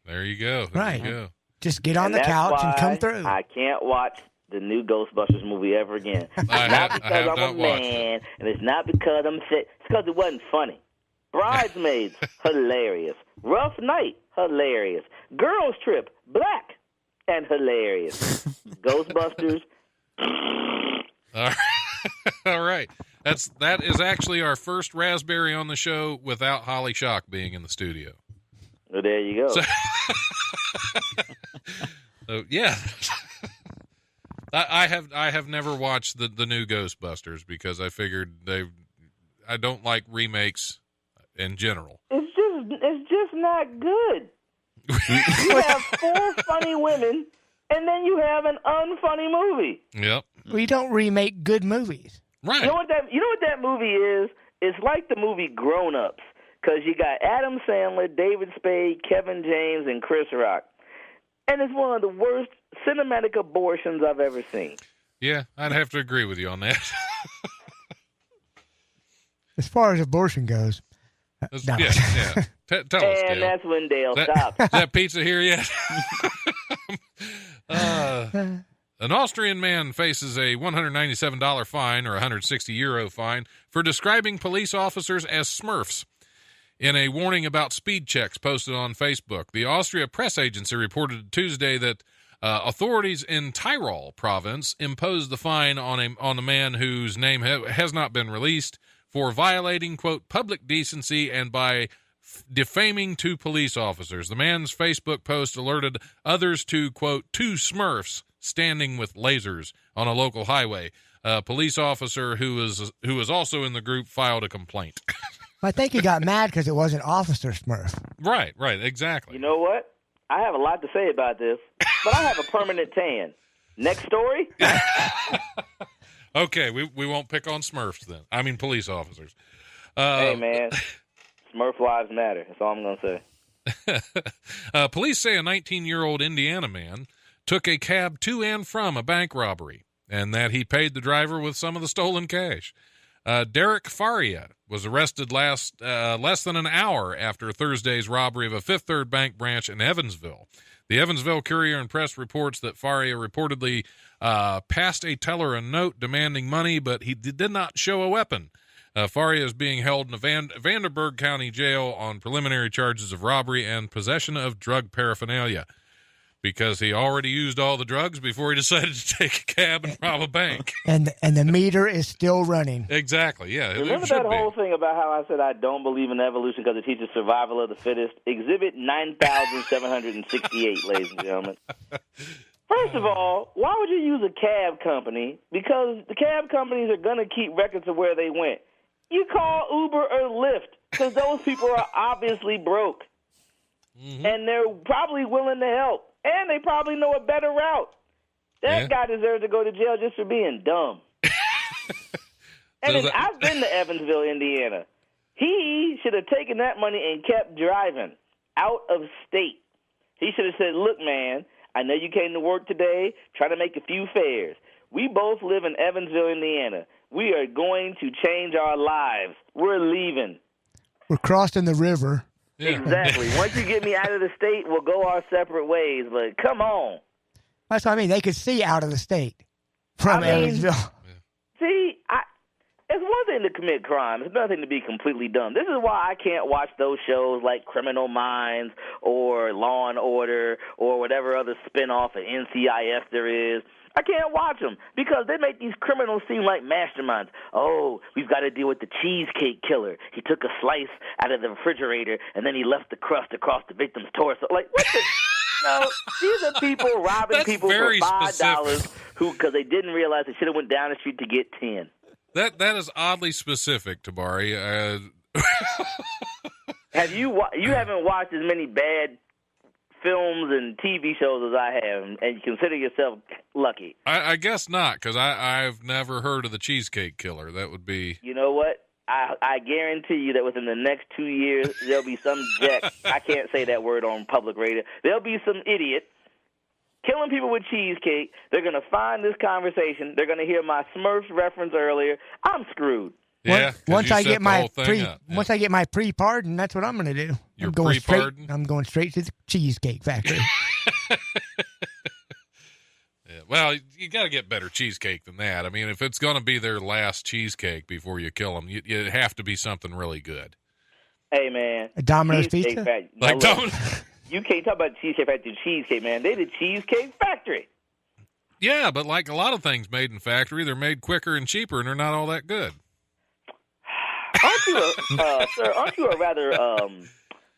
There you go. Right. Just get on the couch and come through. I can't watch the new Ghostbusters movie ever again. It's not because I'm a man, and it's not because I'm sick. It's because it wasn't funny. Bridesmaids, hilarious. Rough Night, hilarious. Girls Trip, black and hilarious. Ghostbusters. All right. That is actually our first raspberry on the show without Holly Shock being in the studio. Well, there you go. So yeah. I have never watched the new Ghostbusters because I figured I don't like remakes in general. It's just not good. You have 4 funny women, and then you have an unfunny movie. Yep. We don't remake good movies. Right. You know what that movie is? It's like the movie Grown Ups, because you got Adam Sandler, David Spade, Kevin James, and Chris Rock. And it's one of the worst cinematic abortions I've ever seen. Yeah, I'd have to agree with you on that. As far as abortion goes. No. Yeah. Tell us, Dale. And that's when Dale stopped. Is that pizza here yet? An Austrian man faces a $197 fine or €160 fine for describing police officers as Smurfs. In a warning about speed checks posted on Facebook, the Austria press agency reported Tuesday that authorities in Tyrol province imposed the fine on a man whose name has not been released for violating, quote, public decency and by defaming 2 police officers. The man's Facebook post alerted others to, quote, 2 Smurfs standing with lasers on a local highway. A police officer who was also in the group filed a complaint. I think he got mad because it wasn't Officer Smurf. Right, exactly. You know what? I have a lot to say about this, but I have a permanent tan. Next story? Okay, we won't pick on Smurfs then. I mean police officers. Hey, man, Smurf lives matter. That's all I'm going to say. Police say a 19-year-old Indiana man took a cab to and from a bank robbery, and that he paid the driver with some of the stolen cash. Derek Faria was arrested less than an hour after Thursday's robbery of a Fifth Third Bank branch in Evansville. The Evansville Courier and Press reports that Faria reportedly passed a teller a note demanding money, but he did not show a weapon. Faria is being held in a Vanderburgh County jail on preliminary charges of robbery and possession of drug paraphernalia, because he already used all the drugs before he decided to take a cab and rob a bank. And the meter is still running. Exactly, yeah. Remember that whole thing about how I said I don't believe in evolution because it teaches survival of the fittest? Exhibit 9,768, ladies and gentlemen. First of all, why would you use a cab company? Because the cab companies are going to keep records of where they went. You call Uber or Lyft because those people are obviously broke. Mm-hmm. And they're probably willing to help. And they probably know a better route. That guy deserves to go to jail just for being dumb. I've been to Evansville, Indiana. He should have taken that money and kept driving out of state. He should have said, look, man, I know you came to work today, trying to make a few fares. We both live in Evansville, Indiana. We are going to change our lives. We're leaving. We're crossing the river. Yeah. Exactly. Once you get me out of the state, we'll go our separate ways. But come on. That's what I mean. They could see out of the state from Evansville. See, it's one thing to commit crime. It's another thing to be completely dumb. This is why I can't watch those shows like Criminal Minds or Law and Order or whatever other spinoff of NCIS there is. I can't watch them because they make these criminals seem like masterminds. Oh, we've got to deal with the cheesecake killer. He took a slice out of the refrigerator, and then he left the crust across the victim's torso. Like, what the? No, these are people robbing people for $5 because they didn't realize they should have went down the street to get 10. That is oddly specific, Tabari. Have you haven't watched as many bad films and TV shows as I have, and you consider yourself lucky? I guess not, because I've never heard of the Cheesecake Killer. That would be... You know what? I guarantee you that within the next 2 years, there'll be some jack... I can't say that word on public radio. There'll be some idiot killing people with cheesecake. They're going to find this conversation. They're going to hear my Smurfs reference earlier. I'm screwed. Yeah, once I get my pre-pardon, that's what I'm going to do. Your pre-pardon? I'm going straight to the Cheesecake Factory. Well, you got to get better cheesecake than that. I mean, if it's going to be their last cheesecake before you kill them, you have to be something really good. Hey, man. A Domino's Pizza? Like Domino's? You can't talk about Cheesecake Factory cheesecake, man. They the Cheesecake Factory. Yeah, but like a lot of things made in factory, they're made quicker and cheaper, and they're not all that good. Aren't you a rather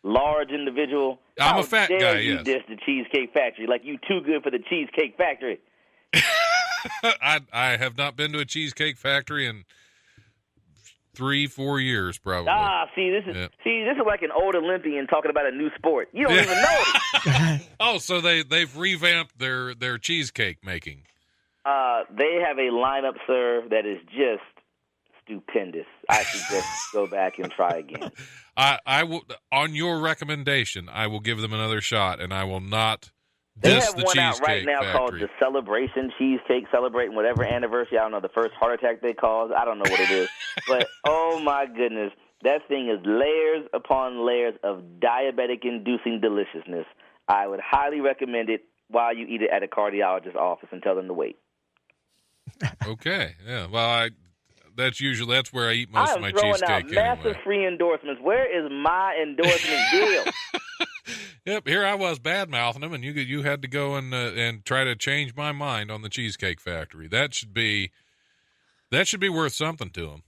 large individual? I'm a fat guy, yes. You diss the Cheesecake Factory like you too good for the Cheesecake Factory. I have not been to a Cheesecake Factory in 3-4 years, probably. This is like an old Olympian talking about a new sport. You don't even know it. Oh, so they've revamped their cheesecake making. They have a lineup, sir, that is just stupendous. I should just go back and try again. I will, on your recommendation, I will give them another shot, and I will not They diss have the one out right now Factory. called the Celebration Cheesecake, celebrating whatever anniversary. I don't know, the first heart attack they caused. I don't know what it is. But, oh, my goodness, that thing is layers upon layers of diabetic-inducing deliciousness. I would highly recommend it while you eat it at a cardiologist's office and tell them to wait. Okay, yeah. Well, that's where I eat most of my cheesecake. I am throwing out massive free endorsements. Where is my endorsement deal? Yep, here I was bad-mouthing them, and you had to go and try to change my mind on the Cheesecake Factory. That should be worth something to them.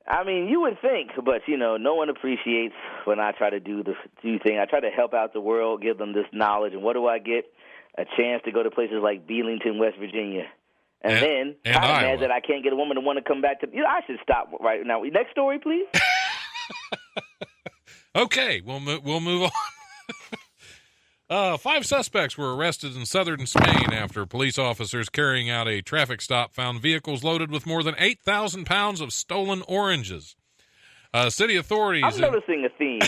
I mean, you would think, but no one appreciates when I try to do the thing. I try to help out the world, give them this knowledge, and what do I get? A chance to go to places like Belington, West Virginia. And then I'm mad that I can't get a woman to want to come back to. I should stop right now. Next story, please. Okay, we'll move on. 5 suspects were arrested in southern Spain after police officers carrying out a traffic stop found vehicles loaded with more than 8,000 pounds of stolen oranges. City authorities. I'm noticing a theme.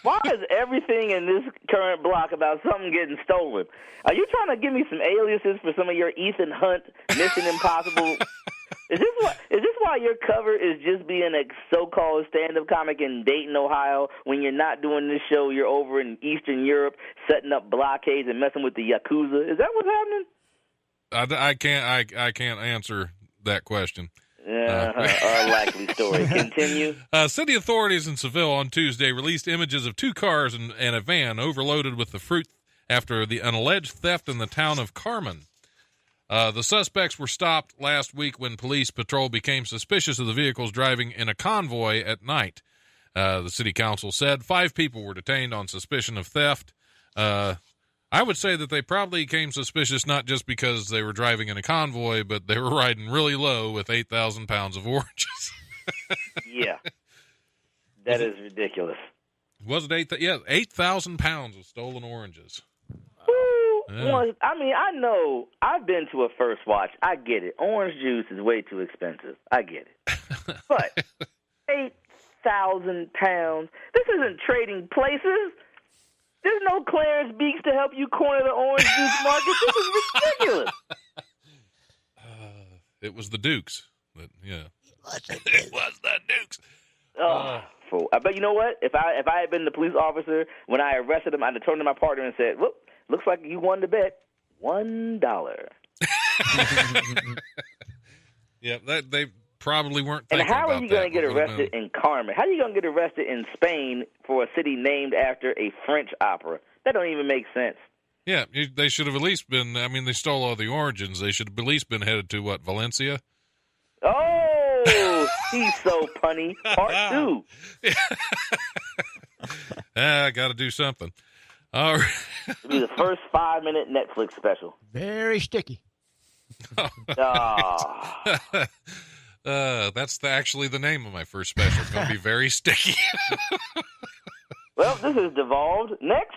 Why is everything in this current block about something getting stolen? Are you trying to give me some aliases for some of your Ethan Hunt Mission Impossible? Is this why your cover is just being a so-called stand-up comic in Dayton, Ohio? When you're not doing this show, you're over in Eastern Europe setting up blockades and messing with the Yakuza. Is that what's happening? I can't answer that question. Unlikely story. Continue. City authorities in Seville on Tuesday released images of 2 cars and a van overloaded with the fruit after an alleged theft in the town of Carmen. The suspects were stopped last week when police patrol became suspicious of the vehicles driving in a convoy at night. The city council said 5 people were detained on suspicion of theft. I would say that they probably came suspicious not just because they were driving in a convoy, but they were riding really low with 8,000 pounds of oranges. Yeah. That is ridiculous. Was it 8,000 pounds of stolen oranges. I mean, I know. I've been to a First Watch. I get it. Orange juice is way too expensive. I get it. But 8,000 pounds. This isn't Trading Places. There's no Clarence Beeks to help you corner the orange juice market. This is ridiculous. It was the Dukes. But, yeah. It was the Dukes. But you know what? If I had been the police officer, when I arrested him, I'd have turned to my partner and said, whoop, looks like you won the bet. $1. Yeah, they probably weren't thinking about that. And how are you going to get arrested in Carmen? How are you going to get arrested in Spain for a city named after a French opera? That don't even make sense. Yeah, they should have at least been, I mean, they stole all the oranges. They should have at least been headed to, Valencia? Oh, he's so punny. Part 2. I got to do something. All right. It'll be the first 5-minute Netflix special. Very sticky. That's actually the name of my first special. It's going to be very sticky. Well, this is devolved. Next.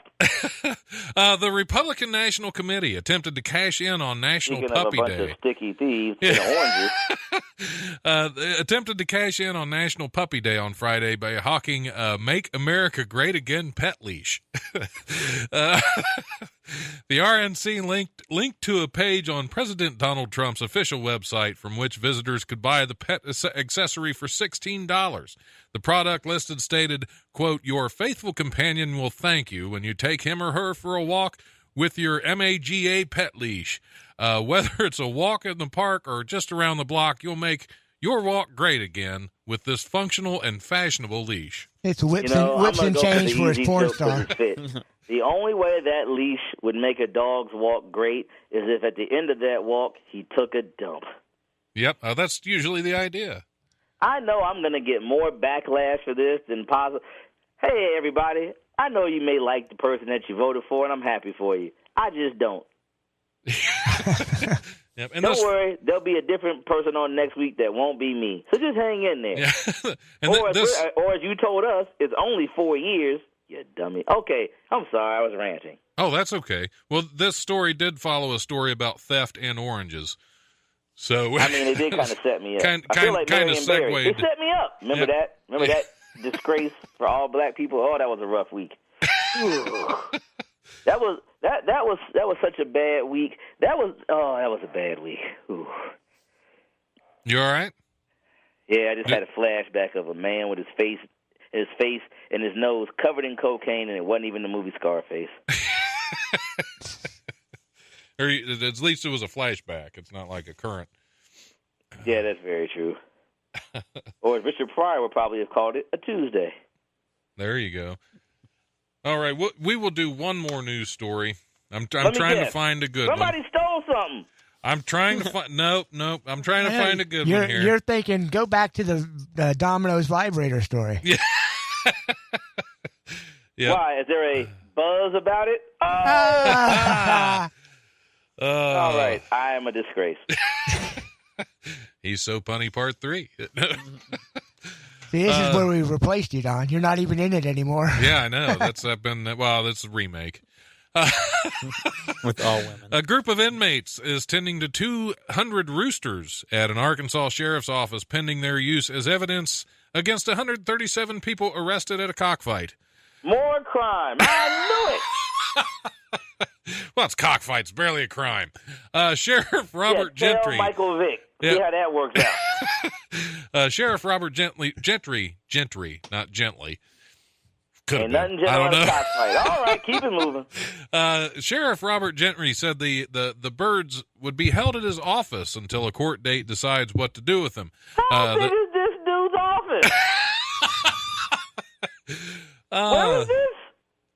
The Republican National Committee attempted to cash in on National Puppy Day. Speaking of a bunch of sticky thieves and oranges. Attempted to cash in on National Puppy Day on Friday by hawking a Make America Great Again pet leash. The RNC linked to a page on President Donald Trump's official website from which visitors could buy the pet accessory for $16. The product listed stated, quote, "Your faithful companion will thank you when you take him or her for a walk with your MAGA pet leash. Whether it's a walk in the park or just around the block, you'll make your walk great again with this functional and fashionable leash." It's whips and change for his porn star. The only way that leash would make a dog's walk great is if at the end of that walk he took a dump. Yep, that's usually the idea. I know I'm going to get more backlash for this than positive. Hey, everybody, I know you may like the person that you voted for, and I'm happy for you. I just don't. Yep, don't worry, there'll be a different person on next week that won't be me. So just hang in there. Yeah. Or as you told us, it's only 4 years. You dummy. Okay, I'm sorry, I was ranting. Oh, that's okay. Well, this story did follow a story about theft and oranges. So I mean, it did kind of set me up. I feel like Marion Barry. It set me up. Remember that? Remember that disgrace for all black people? Oh, that was a rough week. That was such a bad week. That was a bad week. Ooh. You all right? Yeah, I just had a flashback of a man with his face and his nose covered in cocaine, and it wasn't even the movie Scarface. Or at least it was a flashback. It's not like a current. Yeah, that's very true. Or as Richard Pryor would probably have called it, a Tuesday. There you go. All right, we will do one more news story. I'm trying to find a good one. Somebody stole something. I'm trying to find. Nope. I'm trying to find a good one here. You're thinking, go back to the Domino's vibrator story. Yeah. Yep. Why? Is there a buzz about it? All right. I am a disgrace. He's so punny. Part 3. See, this is where we replaced you, Don. You're not even in it anymore. Yeah, I know. That's a remake. With all women. A group of inmates is tending to 200 roosters at an Arkansas sheriff's office pending their use as evidence against 137 people arrested at a cockfight. More crime. I knew it. Well, it's cockfights, barely a crime. Sheriff Robert tell Gentry. Michael Vick. See how that works out. Sheriff Robert Gentry, not Gently. Ain't nothing gentle on a cockfight. All right, keep it moving. Sheriff Robert Gentry said the birds would be held at his office until a court date decides what to do with them. How big is this dude's office? Where is this?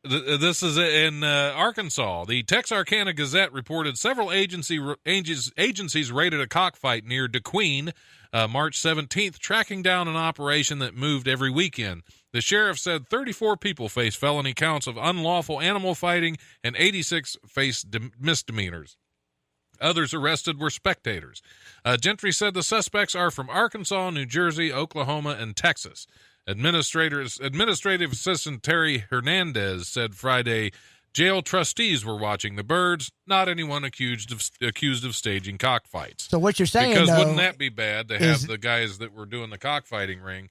This is in Arkansas. The Texarkana Gazette reported several agencies raided a cockfight near DeQueen March 17th, tracking down an operation that moved every weekend. The sheriff said 34 people faced felony counts of unlawful animal fighting and 86 faced misdemeanors. Others arrested were spectators. Gentry said the suspects are from Arkansas, New Jersey, Oklahoma, and Texas. Administrative Assistant Terry Hernandez said Friday jail trustees were watching the birds, not anyone accused of staging cockfights. So what you're saying, because though, wouldn't that be bad to have the guys that were doing the cockfighting ring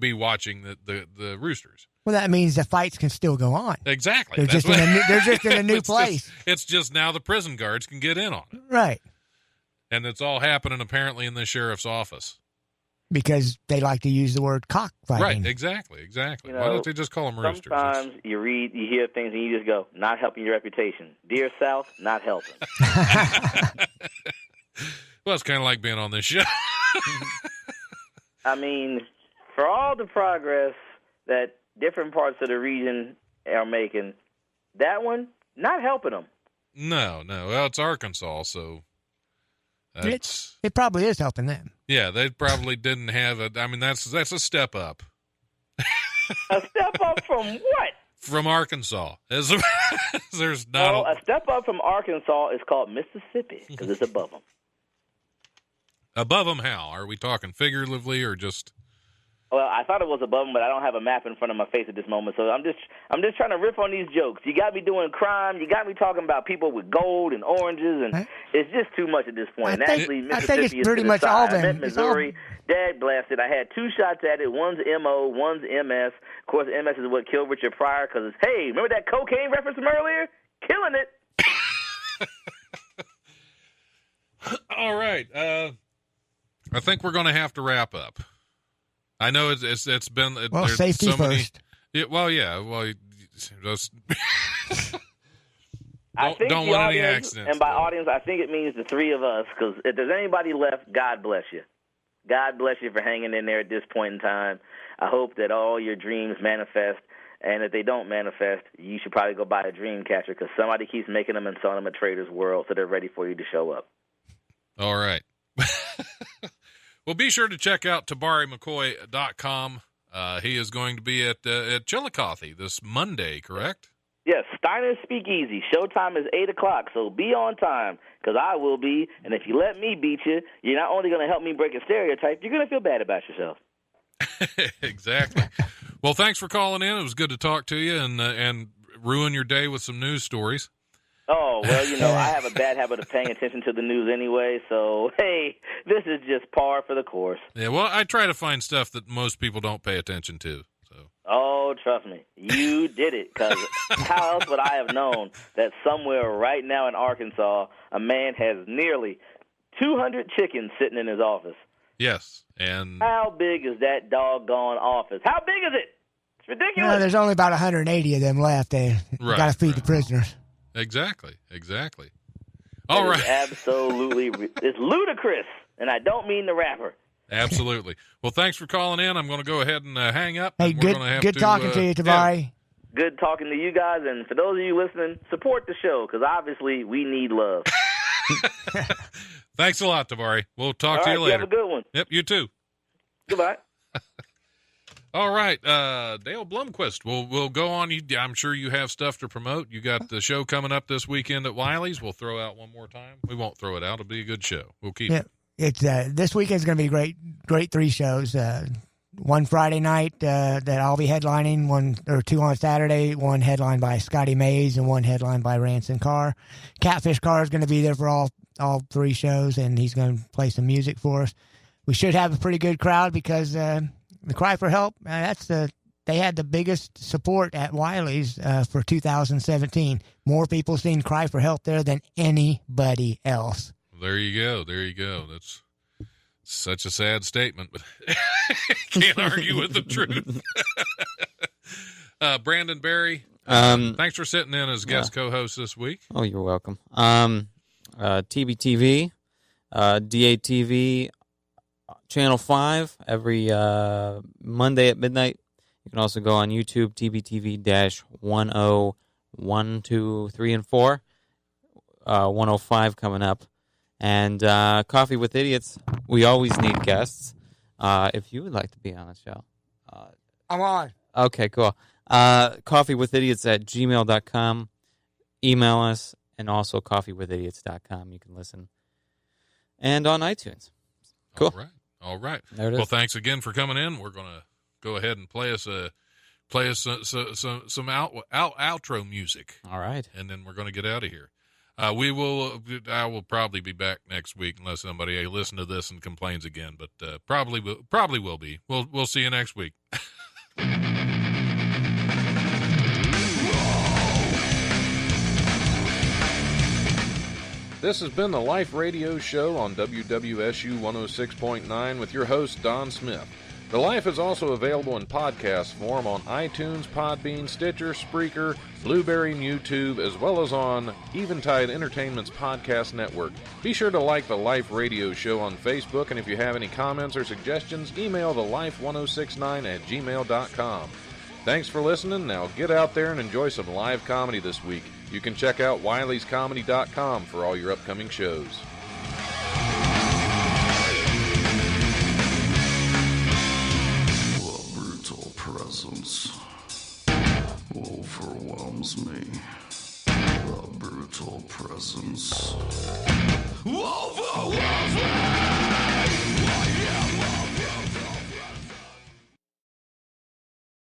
be watching the roosters? Well, that means the fights can still go on. Exactly. They're just in a new place. It's just now the prison guards can get in on it. Right. And it's all happening apparently in the sheriff's office. Because they like to use the word cockfighting. Right, exactly. Why don't they just call them roosters? Sometimes you hear things and you just go, not helping your reputation. Dear South, not helping. Well, it's kind of like being on this show. I mean, for all the progress that different parts of the region are making, that one, not helping them. No. Well, it's Arkansas, so... It probably is helping them. Yeah, they probably didn't have it. I mean, that's a step up. A step up from what? From Arkansas. There's not a step up from Arkansas is called Mississippi because it's above them. Above them how? Are we talking figuratively or just... Well, I thought it was above them, but I don't have a map in front of my face at this moment, so I'm just trying to riff on these jokes. You got me doing crime. You got me talking about people with gold and oranges, and it's just too much at this point. Actually, Mississippi is pretty much all them. I meant Missouri. Dad blasted. I had two shots at it. One's M.O., one's M.S. Of course, M.S. is what killed Richard Pryor because it's, hey, remember that cocaine reference from earlier? Killing it. All right. I think we're going to have to wrap up. I know it's been there's safety so many, first. Just don't want any accidents. And by audience, I think it means the three of us. Because if there's anybody left, God bless you. God bless you for hanging in there at this point in time. I hope that all your dreams manifest. And if they don't manifest, you should probably go buy a dream catcher because somebody keeps making them and selling them at Trader's World, so they're ready for you to show up. All right. Well, be sure to check out TabariMcCoy.com. He is going to be at Chillicothe this Monday, correct? Yes, Steiner's Speakeasy. Showtime is 8 o'clock, so be on time, because I will be. And if you let me beat you, you're not only going to help me break a stereotype, you're going to feel bad about yourself. Exactly. Well, thanks for calling in. It was good to talk to you and ruin your day with some news stories. Oh, well, I have a bad habit of paying attention to the news anyway, so, hey, this is just par for the course. Yeah, well, I try to find stuff that most people don't pay attention to. So. Oh, trust me, you did it, because how else would I have known that somewhere right now in Arkansas, a man has nearly 200 chickens sitting in his office? Yes, and... How big is that doggone office? How big is it? It's ridiculous. No, there's only about 180 of them left. They got to feed the prisoners. Exactly. All right. Absolutely. It's ludicrous, and I don't mean the rapper. Absolutely. Well, thanks for calling in. I'm going to go ahead and hang up. Hey, good talking to you, Tabari. Yeah. Good talking to you guys, and for those of you listening, support the show, because obviously we need love. Thanks a lot, Tabari. We'll talk to you later. You have a good one. Yep, you too. Goodbye. All right, Dale Blomquist, we'll go on. I'm sure you have stuff to promote. You got the show coming up this weekend at Wiley's. We'll throw out one more time. We won't throw it out. It'll be a good show. We'll keep it. It's this weekend's going to be great 3 shows. one Friday night that I'll be headlining, one or two on Saturday, one headlined by Scotty Mays and one headlined by Ranson Carr. Catfish Carr is going to be there for all 3 shows, and he's going to play some music for us. We should have a pretty good crowd because the Cry for Help, they had the biggest support at Wiley's for 2017. More people seen Cry for Help there than anybody else. There you go. There you go. That's such a sad statement, but can't argue with the truth. Brandon Berry, thanks for sitting in as guest co-host this week. Oh, you're welcome. TBTV, DATV, Channel 5, every Monday at midnight. You can also go on YouTube, TBTV-10, 1, 2, 3, and 4. 105 coming up. And Coffee with Idiots, we always need guests. If you would like to be on the show. I'm on. Okay, cool. coffeewithidiots@gmail.com. Email us, and also coffeewithidiots.com. You can listen. And on iTunes. Cool. All right. There it is. Well, thanks again for coming in. Will go ahead and play us some outro music. All right. And then we're going to get out of here. I will probably be back next week unless somebody listens to this and complains again, but probably will be. We'll see you next week. This has been the Life Radio Show on WWSU 106.9 with your host, Don Smith. The Life is also available in podcast form on iTunes, PodBean, Stitcher, Spreaker, Blueberry, and YouTube, as well as on Eventide Entertainment's podcast network. Be sure to like the Life Radio Show on Facebook, and if you have any comments or suggestions, email thelife1069@gmail.com. Thanks for listening. Now get out there and enjoy some live comedy this week. You can check out wileyscomedy.com for all your upcoming shows. Presence overwhelms me. The brutal presence. Whoa!